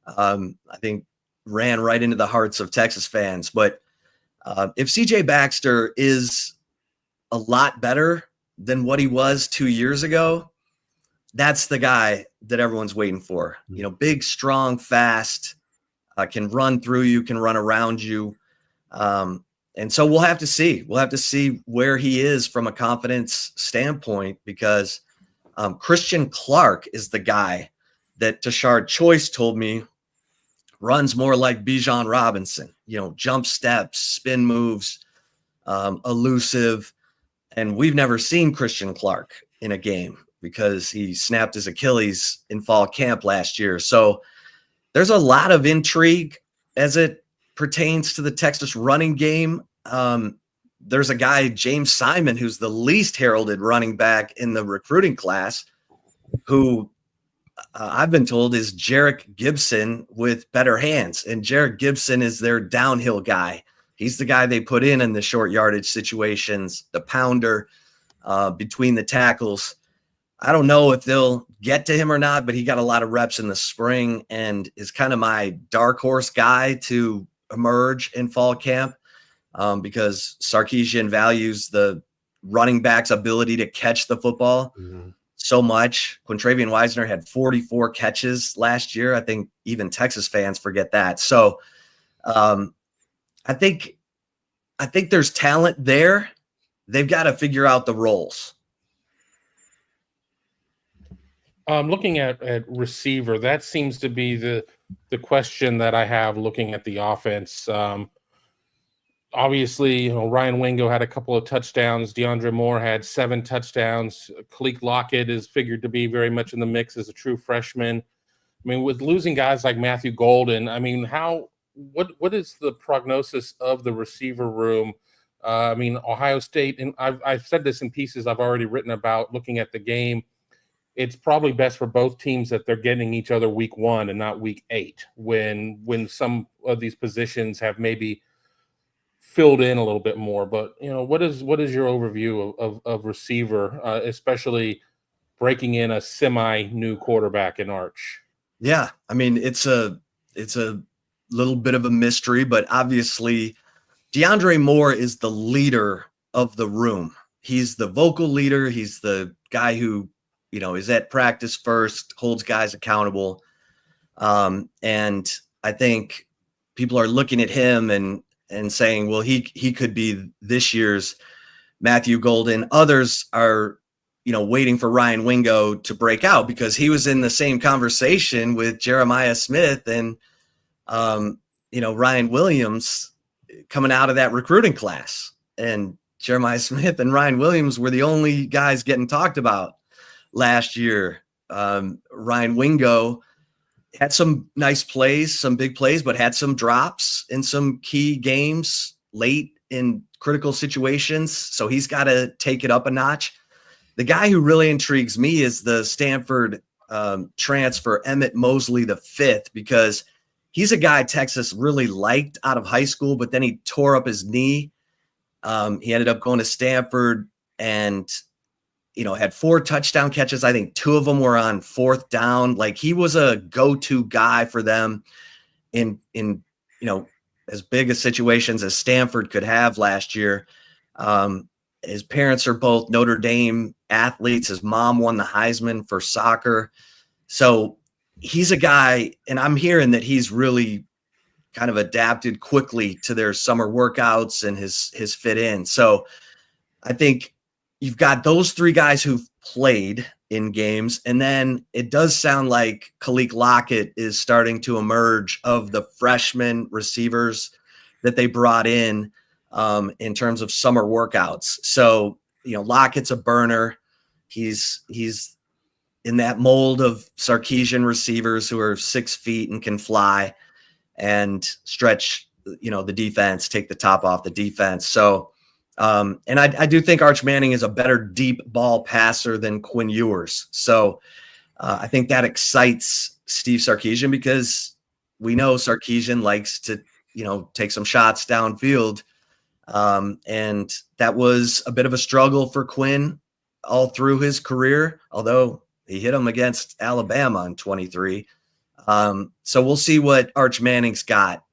I think ran right into the hearts of Texas fans. But if CJ Baxter is a lot better than what he was 2 years ago, that's the guy that everyone's waiting for. Big, strong, fast, can run through you, can run around you. And so we'll have to see. We'll have to see where he is from a confidence standpoint, because Christian Clark is the guy that Tashard Choice told me runs more like Bijan Robinson, jump steps, spin moves, elusive. And we've never seen Christian Clark in a game because he snapped his Achilles in fall camp last year. So there's a lot of intrigue as it pertains to the Texas running game. There's a guy, James Simon, who's the least heralded running back in the recruiting class, who I've been told is Jarek Gibson with better hands. And Jarek Gibson is their downhill guy. He's the guy they put in the short yardage situations, the pounder between the tackles. I don't know if they'll get to him or not, but he got a lot of reps in the spring and is kind of my dark horse guy to emerge in fall camp because Sarkisian values the running back's ability to catch the football so much. Quintravian Wisner had 44 catches last year. I think even Texas fans forget that. So I think there's talent there. They've got to figure out the roles. Looking at receiver, that seems to be the question that I have looking at the offense. Obviously, Ryan Wingo had a couple of touchdowns. DeAndre Moore had 7 touchdowns. Khalil Lockett is figured to be very much in the mix as a true freshman. I mean, with losing guys like Matthew Golden, I mean, what is the prognosis of the receiver room? I mean, Ohio State, and I've said this in pieces I've already written about looking at the game. It's probably best for both teams that they're getting each other week 1 and not week 8 when some of these positions have maybe filled in a little bit more. But, what is your overview of receiver, especially breaking in a semi-new quarterback in Arch? Yeah, I mean, it's a little bit of a mystery, but obviously DeAndre Moore is the leader of the room. He's the vocal leader. He's the guy who, is at practice first, holds guys accountable. And I think people are looking at him and saying, well, he could be this year's Matthew Golden. Others are, waiting for Ryan Wingo to break out because he was in the same conversation with Jeremiah Smith and, Ryan Williams coming out of that recruiting class. And Jeremiah Smith and Ryan Williams were the only guys getting talked about last year. Ryan Wingo had some nice plays, some big plays, but had some drops in some key games late in critical situations. So he's got to take it up a notch. The guy who really intrigues me is the Stanford transfer, Emmett Mosley V, because he's a guy Texas really liked out of high school, but then he tore up his knee. He ended up going to Stanford and had 4 touchdown catches. I think 2 of them were on 4th down. Like, he was a go-to guy for them in as big a situations as Stanford could have last year. His parents are both Notre Dame athletes. His mom won the Heisman for soccer. So he's a guy, and I'm hearing that he's really kind of adapted quickly to their summer workouts and his fit in. So I think you've got those 3 guys who've played in games. And then it does sound like Khalil Lockett is starting to emerge of the freshman receivers that they brought in terms of summer workouts. So, Lockett's a burner. He's in that mold of Sarkisian receivers who are 6 feet and can fly and stretch, the defense, take the top off the defense. So, and I do think Arch Manning is a better deep ball passer than Quinn Ewers. So I think that excites Steve Sarkisian, because we know Sarkisian likes to, take some shots downfield. And that was a bit of a struggle for Quinn all through his career, although he hit him against Alabama in 23. So we'll see what Arch Manning's got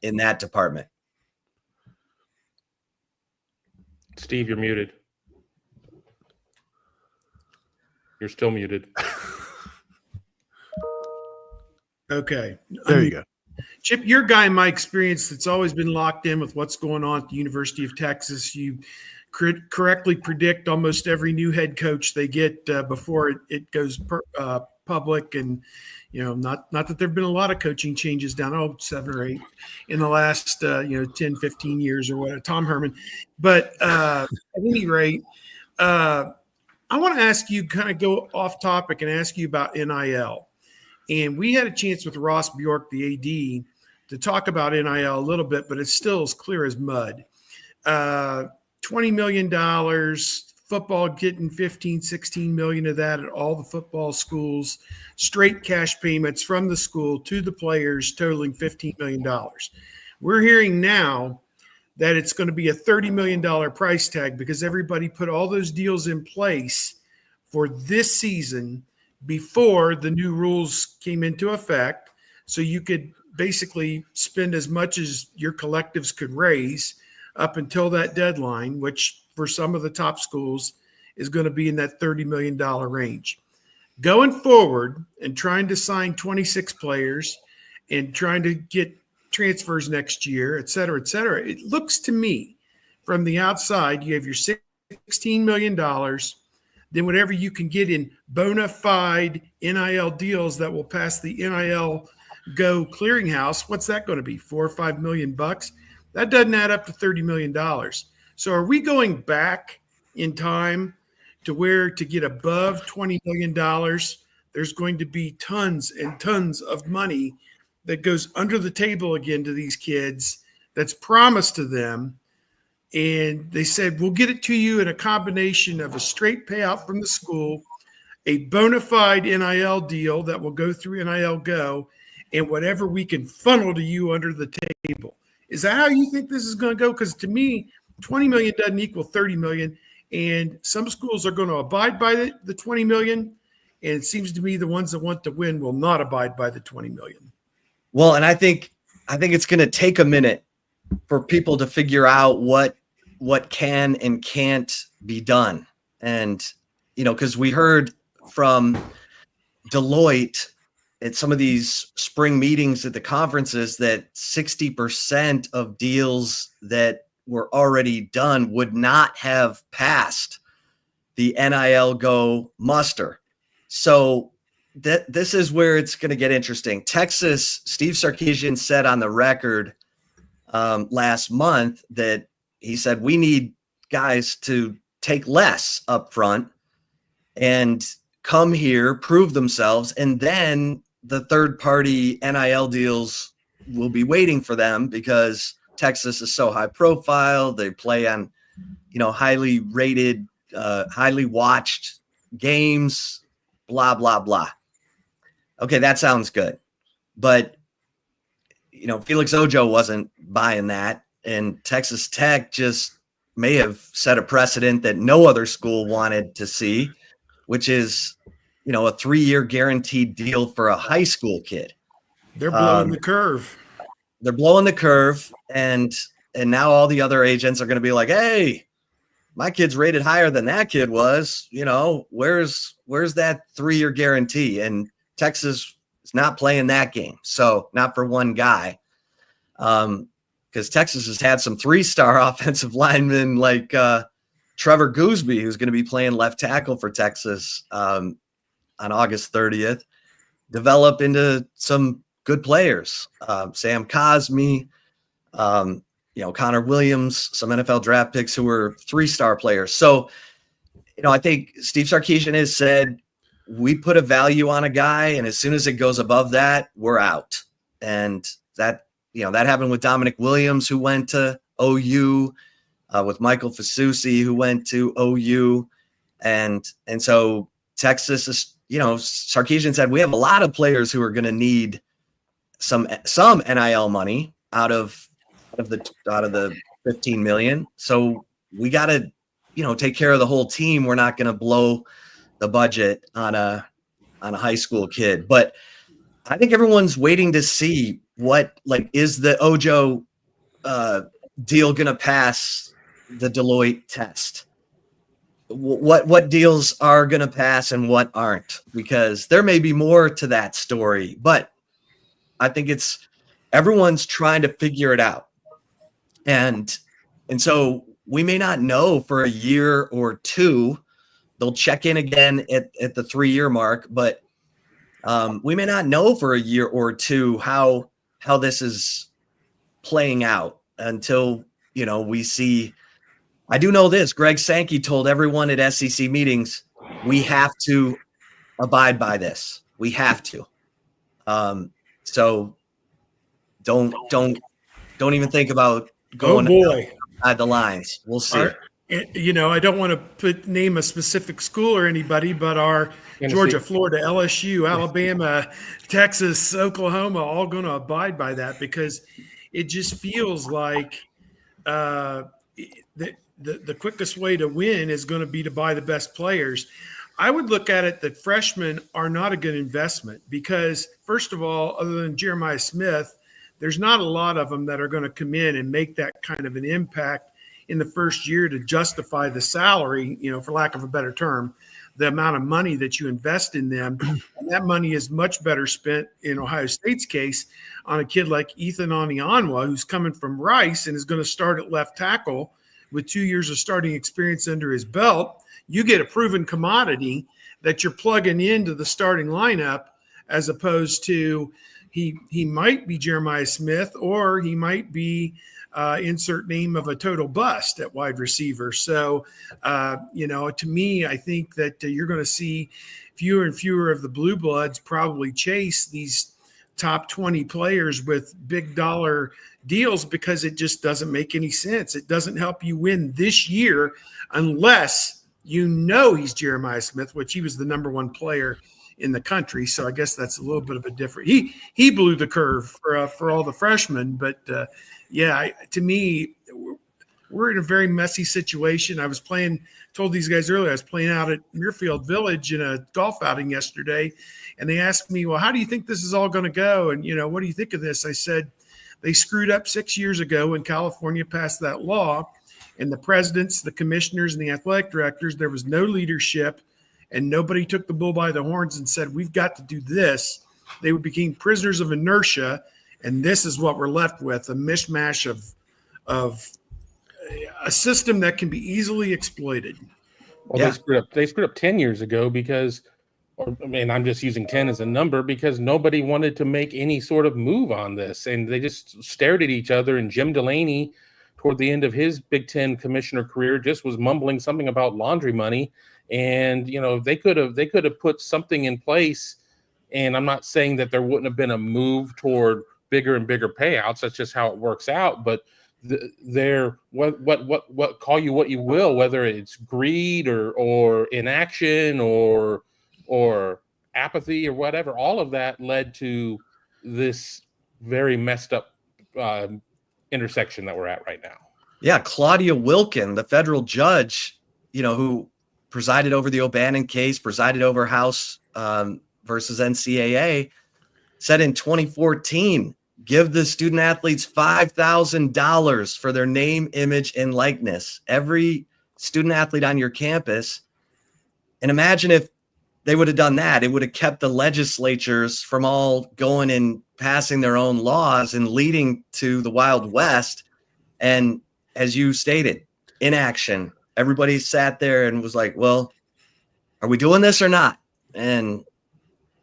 in that department. Steve, you're muted. You're still muted. Okay. There you go. Chip, you're a guy in my experience that's always been locked in with what's going on at the University of Texas. You correctly predict almost every new head coach they get before it goes public. And, not that there have been a lot of coaching changes down, 7 or 8 in the last, 10, 15 years or whatever, Tom Herman. But at any rate, I want to ask you, kind of go off topic and ask you about NIL. And we had a chance with Ross Bjork, the AD, to talk about NIL a little bit, but it's still as clear as mud. $20 million, football getting 15, 16 million of that at all the football schools, straight cash payments from the school to the players totaling $15 million. We're hearing now that it's going to be a $30 million price tag because everybody put all those deals in place for this season before the new rules came into effect. So you could basically spend as much as your collectives could raise up until that deadline, which for some of the top schools is going to be in that $30 million range. Going forward and trying to sign 26 players and trying to get transfers next year, et cetera, it looks to me from the outside, you have your $16 million, then whatever you can get in bona fide NIL deals that will pass the NIL Go clearinghouse, what's that going to be? $4 or $5 million bucks? That doesn't add up to $30 million. So are we going back in time to where to get above $20 million, there's going to be tons and tons of money that goes under the table again to these kids that's promised to them. And they said, we'll get it to you in a combination of a straight payout from the school, a bona fide NIL deal that will go through NIL Go, and whatever we can funnel to you under the table. Is that how you think this is going to go? Because to me, 20 million doesn't equal 30 million. And some schools are going to abide by the 20 million. And it seems to me the ones that want to win will not abide by the 20 million. Well, and I think it's going to take a minute for people to figure out what can and can't be done. And, because we heard from Deloitte at some of these spring meetings at the conferences that 60% of deals that were already done would not have passed the NIL Go muster. So this is where it's going to get interesting. Texas, Steve Sarkisian said on the record last month that he said, we need guys to take less up front and come here, prove themselves, and then the third-party NIL deals will be waiting for them because Texas is so high profile. They play on, highly rated, highly watched games, blah, blah, blah. Okay, that sounds good. But, Felix Ojo wasn't buying that. And Texas Tech just may have set a precedent that no other school wanted to see, which is, a 3-year guaranteed deal for a high school kid. They're blowing the curve. They're blowing the curve. And now all the other agents are going to be like, hey, my kid's rated higher than that kid was. Where's that 3-year guarantee? And Texas is not playing that game. So not for one guy. Because Texas has had some 3-star offensive linemen like Trevor Gooseby, who's going to be playing left tackle for Texas on August 30th, develop into some good players. Sam Cosmi, Connor Williams, some NFL draft picks who were 3-star players. So, I think Steve Sarkisian has said we put a value on a guy, and as soon as it goes above that, we're out. And that, that happened with Dominic Williams, who went to OU, with Michael Fasusi, who went to OU. And so Texas is, Sarkisian said, we have a lot of players who are going to need some NIL money out of the 15 million. So we got to, take care of the whole team. We're not going to blow the budget on a high school kid. But I think everyone's waiting to see is the Ojo deal going to pass the Deloitte test? What deals are going to pass and what aren't? Because there may be more to that story, but I think everyone's trying to figure it out. And so we may not know for a year or two. They'll check in again at the 3-year mark, but we may not know for a year or two how this is playing out until, we see. I do know this. Greg Sankey told everyone at SEC meetings, we have to abide by this. We have to. So don't even think about going outside the lines. We'll see. I don't want to name a specific school or anybody, but our Tennessee, Georgia, Florida, LSU, Alabama, Texas, Oklahoma, all going to abide by that, because it just feels like the quickest way to win is going to be to buy the best players. I would look at it that freshmen are not a good investment because, first of all, other than Jeremiah Smith, there's not a lot of them that are going to come in and make that kind of an impact in the first year to justify the salary, for lack of a better term, the amount of money that you invest in them. And that money is much better spent, in Ohio State's case, on a kid like Ethan Onianwa, who's coming from Rice and is going to start at left tackle with 2 years of starting experience under his belt. You get a proven commodity that you're plugging into the starting lineup, as opposed to he might be Jeremiah Smith, or he might be insert name of a total bust at wide receiver. So, to me, I think that you're going to see fewer and fewer of the blue bloods probably chase these top 20 players with big dollar deals, because it just doesn't make any sense. It doesn't help you win this year unless he's Jeremiah Smith, which he was the number one player in the country. So I guess that's a little bit of a different. He blew the curve for all the freshmen, but to me, we're in a very messy situation. Told these guys earlier, I was playing out at Muirfield Village in a golf outing yesterday, and they asked me, well, how do you think this is all going to go? And, what do you think of this? I said, they screwed up 6 years ago when California passed that law, and the presidents, the commissioners, and the athletic directors, there was no leadership, and nobody took the bull by the horns and said, we've got to do this. They became prisoners of inertia, and this is what we're left with, a mishmash of a system that can be easily exploited. Well, they screwed up 10 years ago because, I'm just using 10 as a number, because nobody wanted to make any sort of move on this. And they just stared at each other. And Jim Delaney, toward the end of his Big Ten commissioner career, just was mumbling something about laundry money. And, they could have put something in place. And I'm not saying that there wouldn't have been a move toward bigger and bigger payouts. That's just how it works out. But what call you what you will, whether it's greed or inaction or apathy or whatever, all of that led to this very messed up intersection that we're at right now. Yeah, Claudia Wilkin, the federal judge, who presided over the O'Bannon case, presided over House versus NCAA, said in 2014, give the student athletes $5,000 for their name, image, and likeness. Every student athlete on your campus. And imagine if they would have done that. It would have kept the legislatures from all going and passing their own laws and leading to the Wild West. And as you stated, inaction. Everybody sat there and was like, well, are we doing this or not? And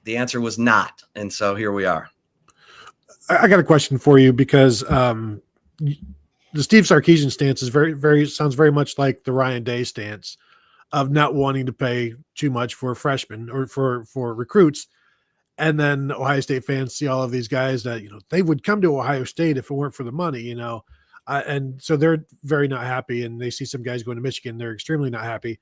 the answer was not. And so here we are. I got a question for you, because the Steve Sarkisian stance is sounds very much like the Ryan Day stance. of not wanting to pay too much for freshmen or for recruits. And then Ohio State fans see all of these guys that, they would come to Ohio State if it weren't for the money, and so they're very not happy. And they see some guys going to Michigan. They're extremely not happy.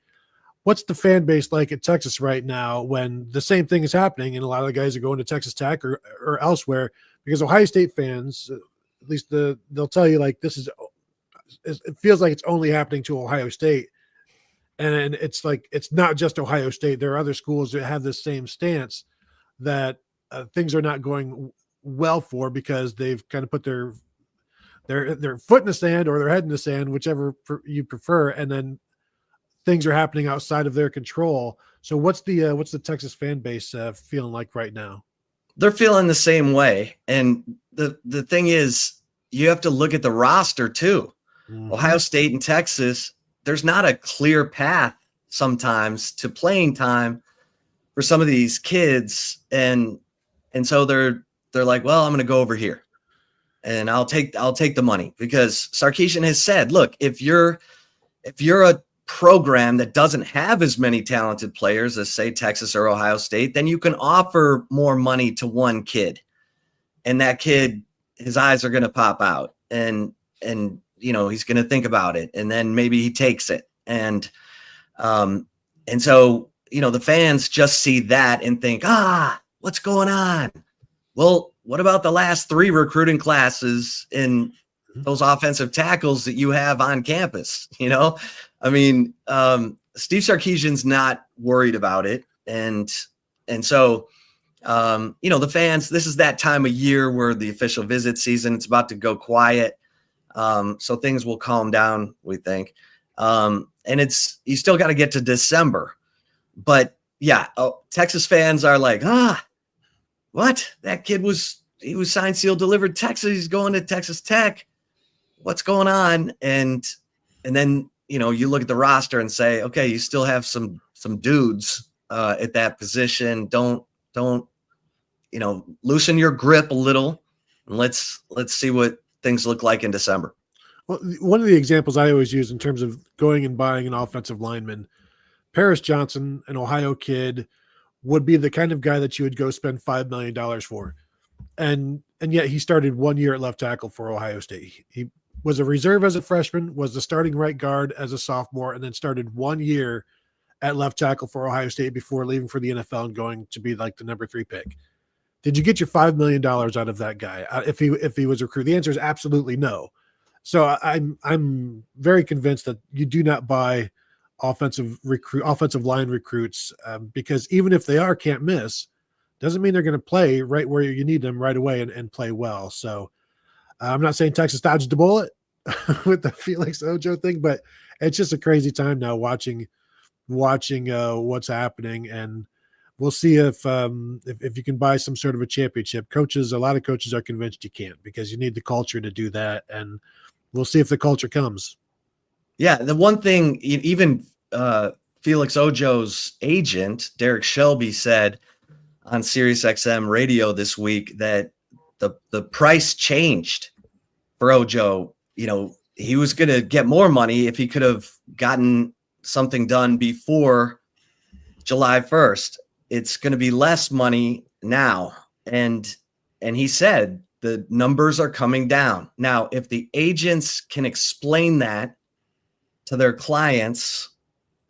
What's the fan base like at Texas right now when the same thing is happening and a lot of the guys are going to Texas Tech or elsewhere? Because Ohio State fans, at least they'll tell you, like, it feels like it's only happening to Ohio State. And it's like, it's not just Ohio State. There are other schools that have this same stance that things are not going well for because they've kind of put their foot in the sand or their head in the sand, whichever you prefer. And then things are happening outside of their control. So what's the Texas fan base feeling like right now? They're feeling the same way. And the thing is, you have to look at the roster too. Mm-hmm. Ohio State and Texas, there's not a clear path sometimes to playing time for some of these kids. And so they're like, well, I'm going to go over here and I'll take the money, because Sarkisian has said, look, if you're a program that doesn't have as many talented players as, say, Texas or Ohio State, then you can offer more money to one kid, and that kid, his eyes are going to pop out, and he's going to think about it, and then maybe he takes it. And so, the fans just see that and think, what's going on? Well, what about the last 3 recruiting classes in those offensive tackles that you have on campus? I mean, Steve Sarkisian's not worried about it. And so, the fans, this is that time of year where the official visit season, it's about to go quiet. So things will calm down, we think. And you still got to get to December. But yeah, Texas fans are like, what? That kid he was signed, sealed, delivered Texas. He's going to Texas Tech. What's going on? And then, you look at the roster and say, okay, you still have some dudes at that position. Don't loosen your grip a little, and let's see what things look like in December. Well, one of the examples I always use in terms of going and buying an offensive lineman, Paris Johnson, an Ohio kid, would be the kind of guy that you would go spend $5 million for. And yet he started 1 year at left tackle for Ohio State. He was a reserve as a freshman, was the starting right guard as a sophomore, and then started 1 year at left tackle for Ohio State before leaving for the NFL and going to be like the number 3 pick. Did you get your $5 million out of that guy if he was recruited? The answer is absolutely no. So I'm very convinced that you do not buy offensive line recruits because even if they can't miss, doesn't mean they're going to play right where you need them right away and play well. So I'm not saying Texas dodged the bullet with the Felix Ojo thing, but it's just a crazy time now watching what's happening. And we'll see if you can buy some sort of a championship. A lot of coaches are convinced you can't, because you need the culture to do that. And we'll see if the culture comes. Yeah. The one thing, even Felix Ojo's agent, Derek Shelby, said on SiriusXM radio this week that the price changed for Ojo. He was going to get more money if he could have gotten something done before July 1st. It's going to be less money now. And he said the numbers are coming down. Now, if the agents can explain that to their clients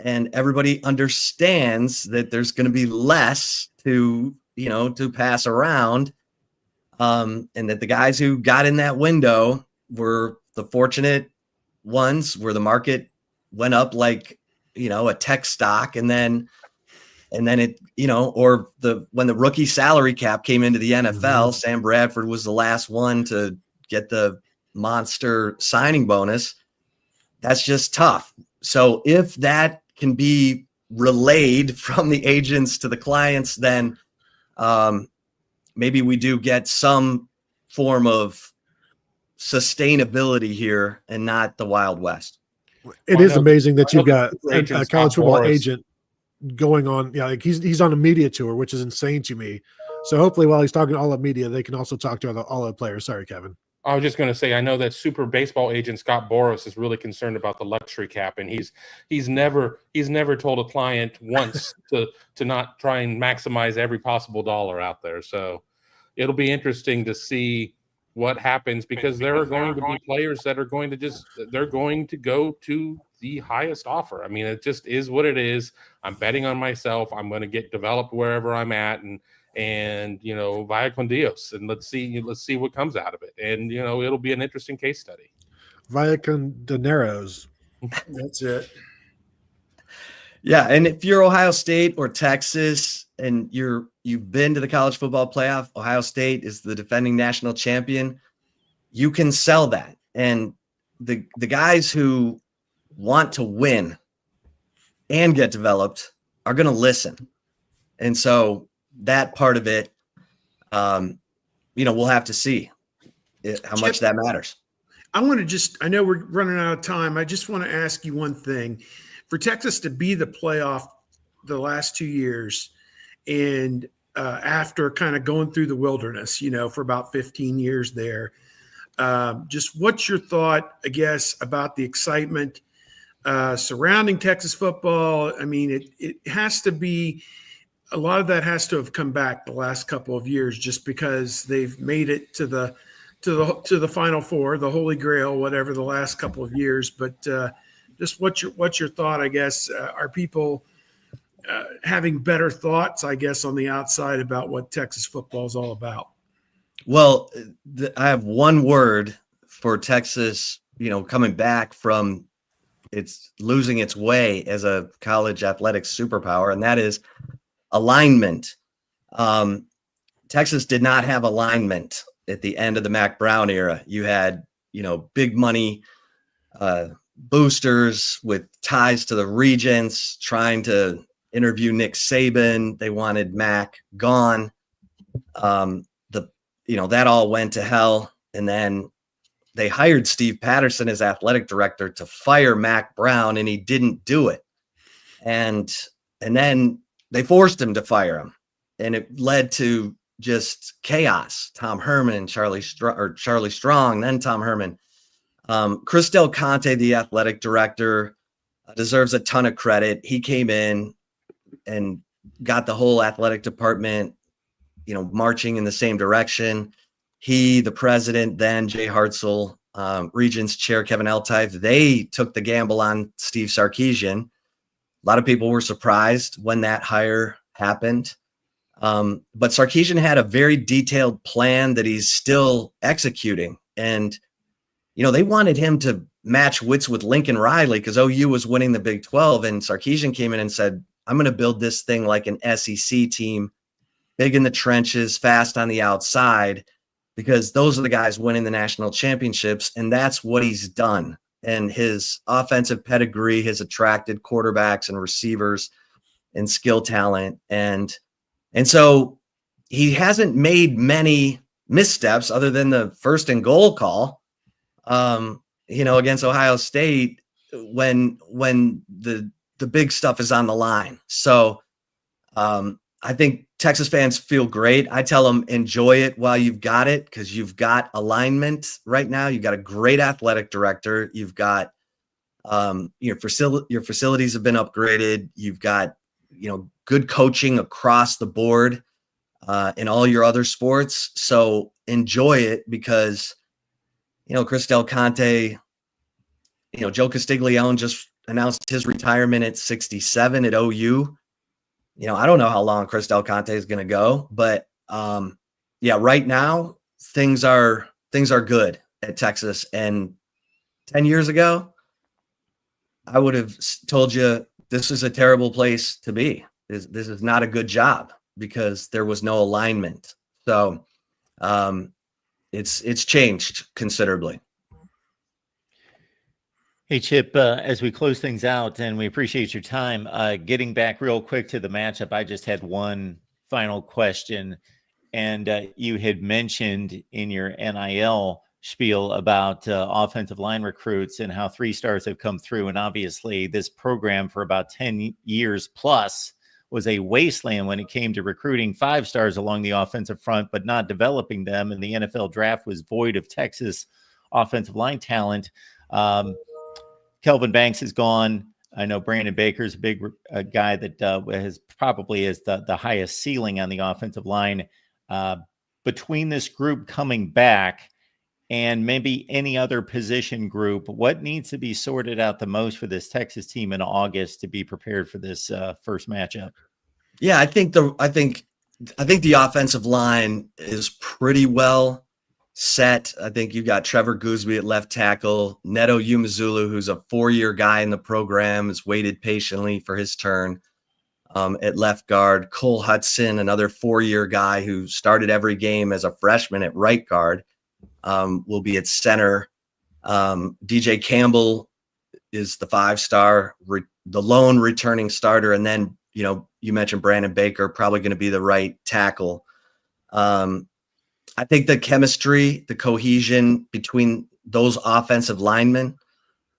and everybody understands that there's going to be less to pass around, and that the guys who got in that window were the fortunate ones, where the market went up like, a tech stock, and then it, when the rookie salary cap came into the NFL, Sam Bradford was the last one to get the monster signing bonus. That's just tough. So if that can be relayed from the agents to the clients, then maybe we do get some form of sustainability here and not the Wild West. It is amazing that you've got a college football agent going on. Yeah, like he's on a media tour, which is insane to me. So hopefully while he's talking to all the media, they can also talk to all the players. Sorry, Kevin. I was just going to say, I know that super baseball agent Scott Boras is really concerned about the luxury cap, and he's never told a client once to not try and maximize every possible dollar out there. So it'll be interesting to see what happens, because there are going to be players that are going to they're going to go to the highest offer. I mean, it just is what it is. I'm betting on myself. I'm going to get developed wherever I'm at, and via con Dios, and let's see what comes out of it. And it'll be an interesting case study. Via con dineros. That's it. Yeah, and if you're Ohio State or Texas and you've been to the college football playoff, Ohio State is the defending national champion, you can sell that. And the guys who want to win and get developed are going to listen. And so that part of it, we'll have to see how much that matters. I know we're running out of time. I just want to ask you one thing. For Texas to be the playoff the last 2 years, and after kind of going through the wilderness, for about 15 years there, just what's your thought, I guess, about the excitement surrounding Texas football? I mean, it has to be – a lot of that has to have come back the last couple of years, just because they've made it to the Final Four, the Holy Grail, whatever, the last couple of years. But just what's your thought, I guess? Are people having better thoughts, I guess, on the outside about what Texas football is all about? Well, I have one word for Texas, coming back from its losing its way as a college athletics superpower, and that is alignment. Texas did not have alignment at the end of the Mac Brown era. You had, big money boosters with ties to the regents trying to interview Nick Saban. They wanted Mac gone. That all went to hell. And then they hired Steve Patterson as athletic director to fire Mac Brown, and he didn't do it. And then they forced him to fire him, and it led to just chaos. Tom Herman, Charlie Strong, then Tom Herman. Chris Del Conte, the athletic director, deserves a ton of credit. He came in and got the whole athletic department, marching in the same direction. He, the president, then Jay Hartzell, Regents Chair Kevin Eltife, they took the gamble on Steve Sarkisian. A lot of people were surprised when that hire happened. But Sarkisian had a very detailed plan that he's still executing. And, they wanted him to match wits with Lincoln Riley because OU was winning the Big 12. And Sarkisian came in and said, I'm going to build this thing like an SEC team, big in the trenches, fast on the outside, because those are the guys winning the national championships. And that's what he's done. And his offensive pedigree has attracted quarterbacks and receivers and skill talent. And so he hasn't made many missteps other than the 1st and goal call, against Ohio State when the big stuff is on the line. So I think Texas fans feel great. I tell them, enjoy it while you've got it, because you've got alignment right now. You've got a great athletic director. You've got your facilities have been upgraded. You've got good coaching across the board in all your other sports. So enjoy it, because Chris Del Conte, Joe Castiglione just announced his retirement at 67 at OU. I don't know how long Chris Del Conte is going to go, but right now things are good at Texas. And 10 years ago, I would have told you this is a terrible place to be. This is not a good job, because there was no alignment. So it's changed considerably. Hey, Chip, as we close things out, and we appreciate your time, getting back real quick to the matchup, I just had one final question. And you had mentioned in your NIL spiel about offensive line recruits and how 3 stars have come through. And obviously this program for about 10 years plus was a wasteland when it came to recruiting 5-stars along the offensive front, but not developing them. And the NFL draft was void of Texas offensive line talent. Kelvin Banks is gone. I know Brandon Baker's a big guy that has probably is the highest ceiling on the offensive line. Between this group coming back and maybe any other position group, what needs to be sorted out the most for this Texas team in August to be prepared for this first matchup? Yeah, I think the offensive line is pretty well set. I think you've got Trevor Gooseby at left tackle, Neto Umazulu, who's a 4-year guy in the program, has waited patiently for his turn at left guard. Cole Hudson, another 4-year guy who started every game as a freshman at right guard, will be at center. DJ Campbell is the 5-star, the lone returning starter. And then, you mentioned Brandon Baker, probably going to be the right tackle. I think the chemistry, the cohesion between those offensive linemen,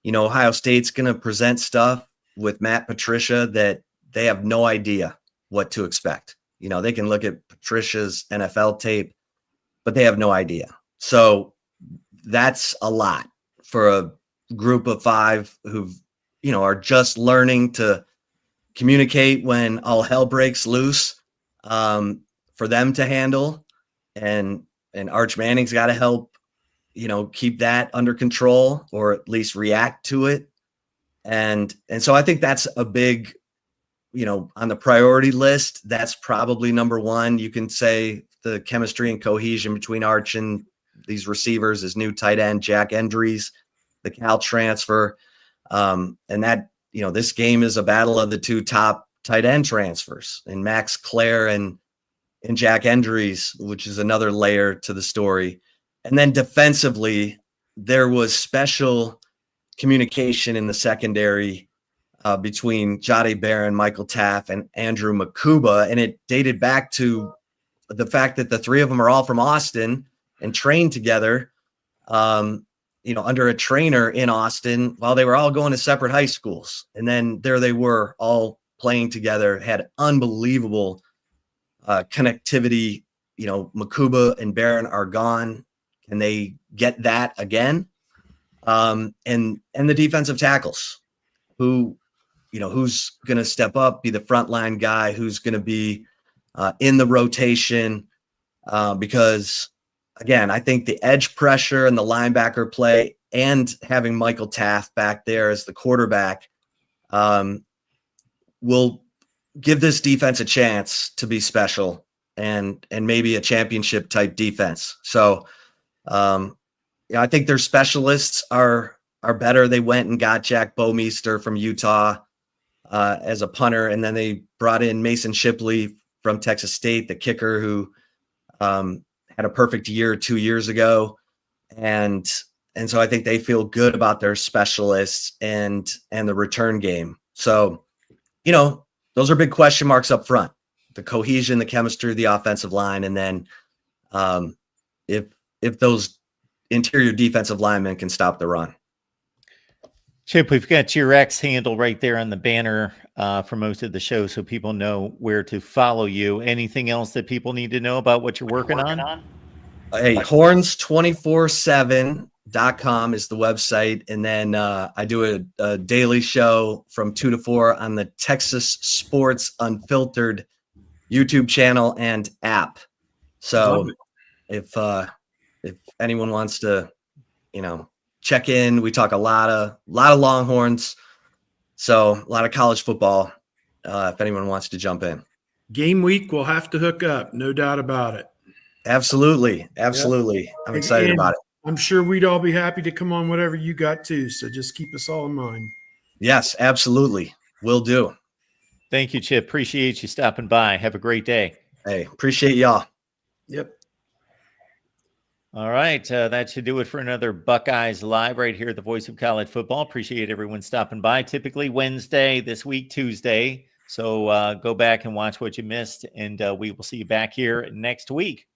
Ohio State's going to present stuff with Matt Patricia that they have no idea what to expect. They can look at Patricia's NFL tape, but they have no idea. So that's a lot for a group of 5 who, are just learning to communicate when all hell breaks loose, for them to handle. And Arch Manning's got to help, keep that under control or at least react to it. And so I think that's a big, on the priority list, that's probably number 1. You can say the chemistry and cohesion between Arch and these receivers, his new tight end, Jack Endries, the Cal transfer. And that, this game is a battle of the 2 top tight end transfers, and Max Clare and Jack Endries, which is another layer to the story. And then defensively, there was special communication in the secondary between Jahdae Barron, Michael Taff, and Andrew Makuba. And it dated back to the fact that the 3 of them are all from Austin and trained together, under a trainer in Austin while they were all going to separate high schools. And then there they were all playing together, had unbelievable connectivity. Makuba and Barron are gone. Can they get that again? And the defensive tackles, who's going to step up, be the frontline guy, who's going to be in the rotation, because again, I think the edge pressure and the linebacker play and having Michael Taft back there as the quarterback will give this defense a chance to be special and maybe a championship type defense. So I think their specialists are better. They went and got Jack Bomeister from Utah as a punter, and then they brought in Mason Shipley from Texas State, the kicker, who had a perfect year 2 years ago. And so I think they feel good about their specialists and the return game. So, those are big question marks up front, the cohesion, the chemistry of the offensive line. And then if those interior defensive linemen can stop the run. Chip, we've got your X handle right there on the banner for most of the show, so people know where to follow you. Anything else that people need to know about what you're working on? Hey, horns247.com is the website. And then I do a daily show from 2 to 4 on the Texas Sports Unfiltered YouTube channel and app. So if anyone wants to, check in, we talk a lot of Longhorns. So a lot of college football, if anyone wants to jump in. Game week, we'll have to hook up. No doubt about it. Absolutely. Yep. I'm excited about it. I'm sure we'd all be happy to come on whatever you got too. So just keep us all in mind. Yes, absolutely. Will do. Thank you, Chip. Appreciate you stopping by. Have a great day. Hey, appreciate y'all. Yep. All right. That should do it for another Buckeyes Live right here at the Voice of College Football. Appreciate everyone stopping by. Typically Wednesday, this week, Tuesday. So go back and watch what you missed, and we will see you back here next week.